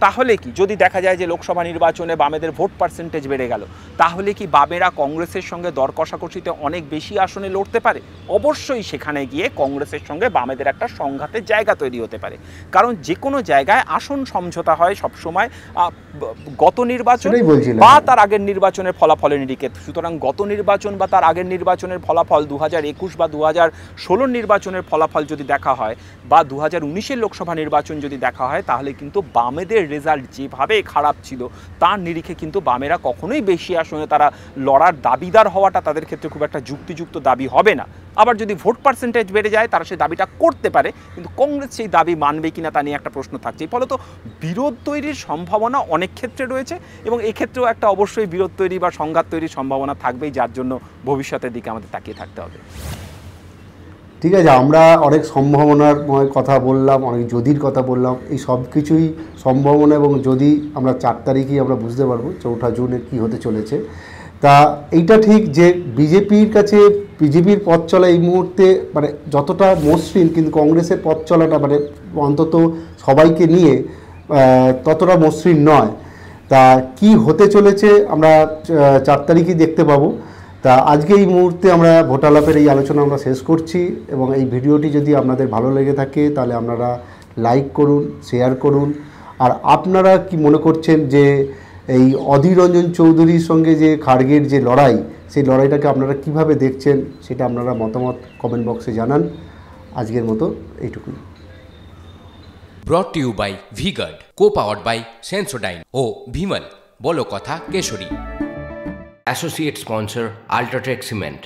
[SPEAKER 3] তাহলে কি যদি দেখা যায় যে লোকসভা নির্বাচনে বামেদের ভোট পার্সেন্টেজ বেড়ে গেল, তাহলে কি বামেরা কংগ্রেসের সঙ্গে দর কষাকষিতে অনেক বেশি আসনে লড়তে পারে? অবশ্যই সেখানে গিয়ে কংগ্রেসের সঙ্গে বামেদের একটা সংঘাতের জায়গা তৈরি হতে পারে, কারণ যে কোনো জায়গায় আসন সমঝোতা হয় সবসময় গত নির্বাচন বা তার আগের নির্বাচনের ফলাফলের নিরিখে। সুতরাং গত নির্বাচন বা তার আগের নির্বাচনের ফলাফল 2021 বা 2016 নির্বাচনের ফলাফল যদি দেখা হয়, বা 2019-এর লোকসভা নির্বাচন যদি দেখা হয়, তাহলে কিন্তু বামেদের রেজাল্ট যেভাবে খারাপ ছিল তার নিরিখে কিন্তু বামেরা কখনোই বেশি আসনে তারা লড়ার দাবিদার হওয়াটা তাদের ক্ষেত্রে খুব একটা যুক্তিযুক্ত দাবি হবে না। আবার যদি ভোট পার্সেন্টেজ বেড়ে যায়, তারা সেই দাবিটা করতে পারে, কিন্তু কংগ্রেস সেই দাবি মানবে কিনা তা নিয়ে একটা প্রশ্ন থাকছে। ফলত বিরোধ তৈরির সম্ভাবনা অনেক ক্ষেত্রে রয়েছে, এবং এক্ষেত্রেও একটা অবশ্যই বিরোধ তৈরি বা সংঘাত তৈরির সম্ভাবনা থাকবেই, যার জন্য ভবিষ্যতের দিকে আমাদের তাকিয়ে থাকতে হবে।
[SPEAKER 2] ঠিক আছে, আমরা অনেক সম্ভাবনার কথা বললাম, অনেক যদির কথা বললাম। এই সব কিছুই সম্ভাবনা এবং যদি আমরা 4 তারিখেই আমরা বুঝতে পারবো 4 জুনে কী হতে চলেছে। তা এইটা ঠিক যে বিজেপির কাছে বিজেপির পথ চলা এই মুহূর্তে মানে যতটা মসৃণ, কিন্তু কংগ্রেসের পথ চলাটা মানে অন্তত সবাইকে নিয়ে ততটা মসৃণ নয়। তা কি হতে চলেছে আমরা 4 তারিখই দেখতে পাবো। তা আজকে এই মুহূর্তে আমরা ভোটালাপের এই আলোচনা আমরা শেষ করছি, এবং এই ভিডিওটি যদি আপনাদের ভালো লেগে থাকে তাহলে আপনারা লাইক করুন, শেয়ার করুন। আর আপনারা কি মনে করছেন যে এই অধীর রঞ্জন চৌধুরীর সঙ্গে যে খাড়গের যে লড়াই, সেই লড়াইটাকে আপনারা কিভাবে দেখছেন সেটা আপনারা মতামত কমেন্ট বক্সে জানান। আজকের মতো এইটুকুই।
[SPEAKER 1] Brought to you by V-Guard, co-powered by Sensodyne ও ভিমল বলো কথা Keshari. Associate sponsor Ultratech Cement.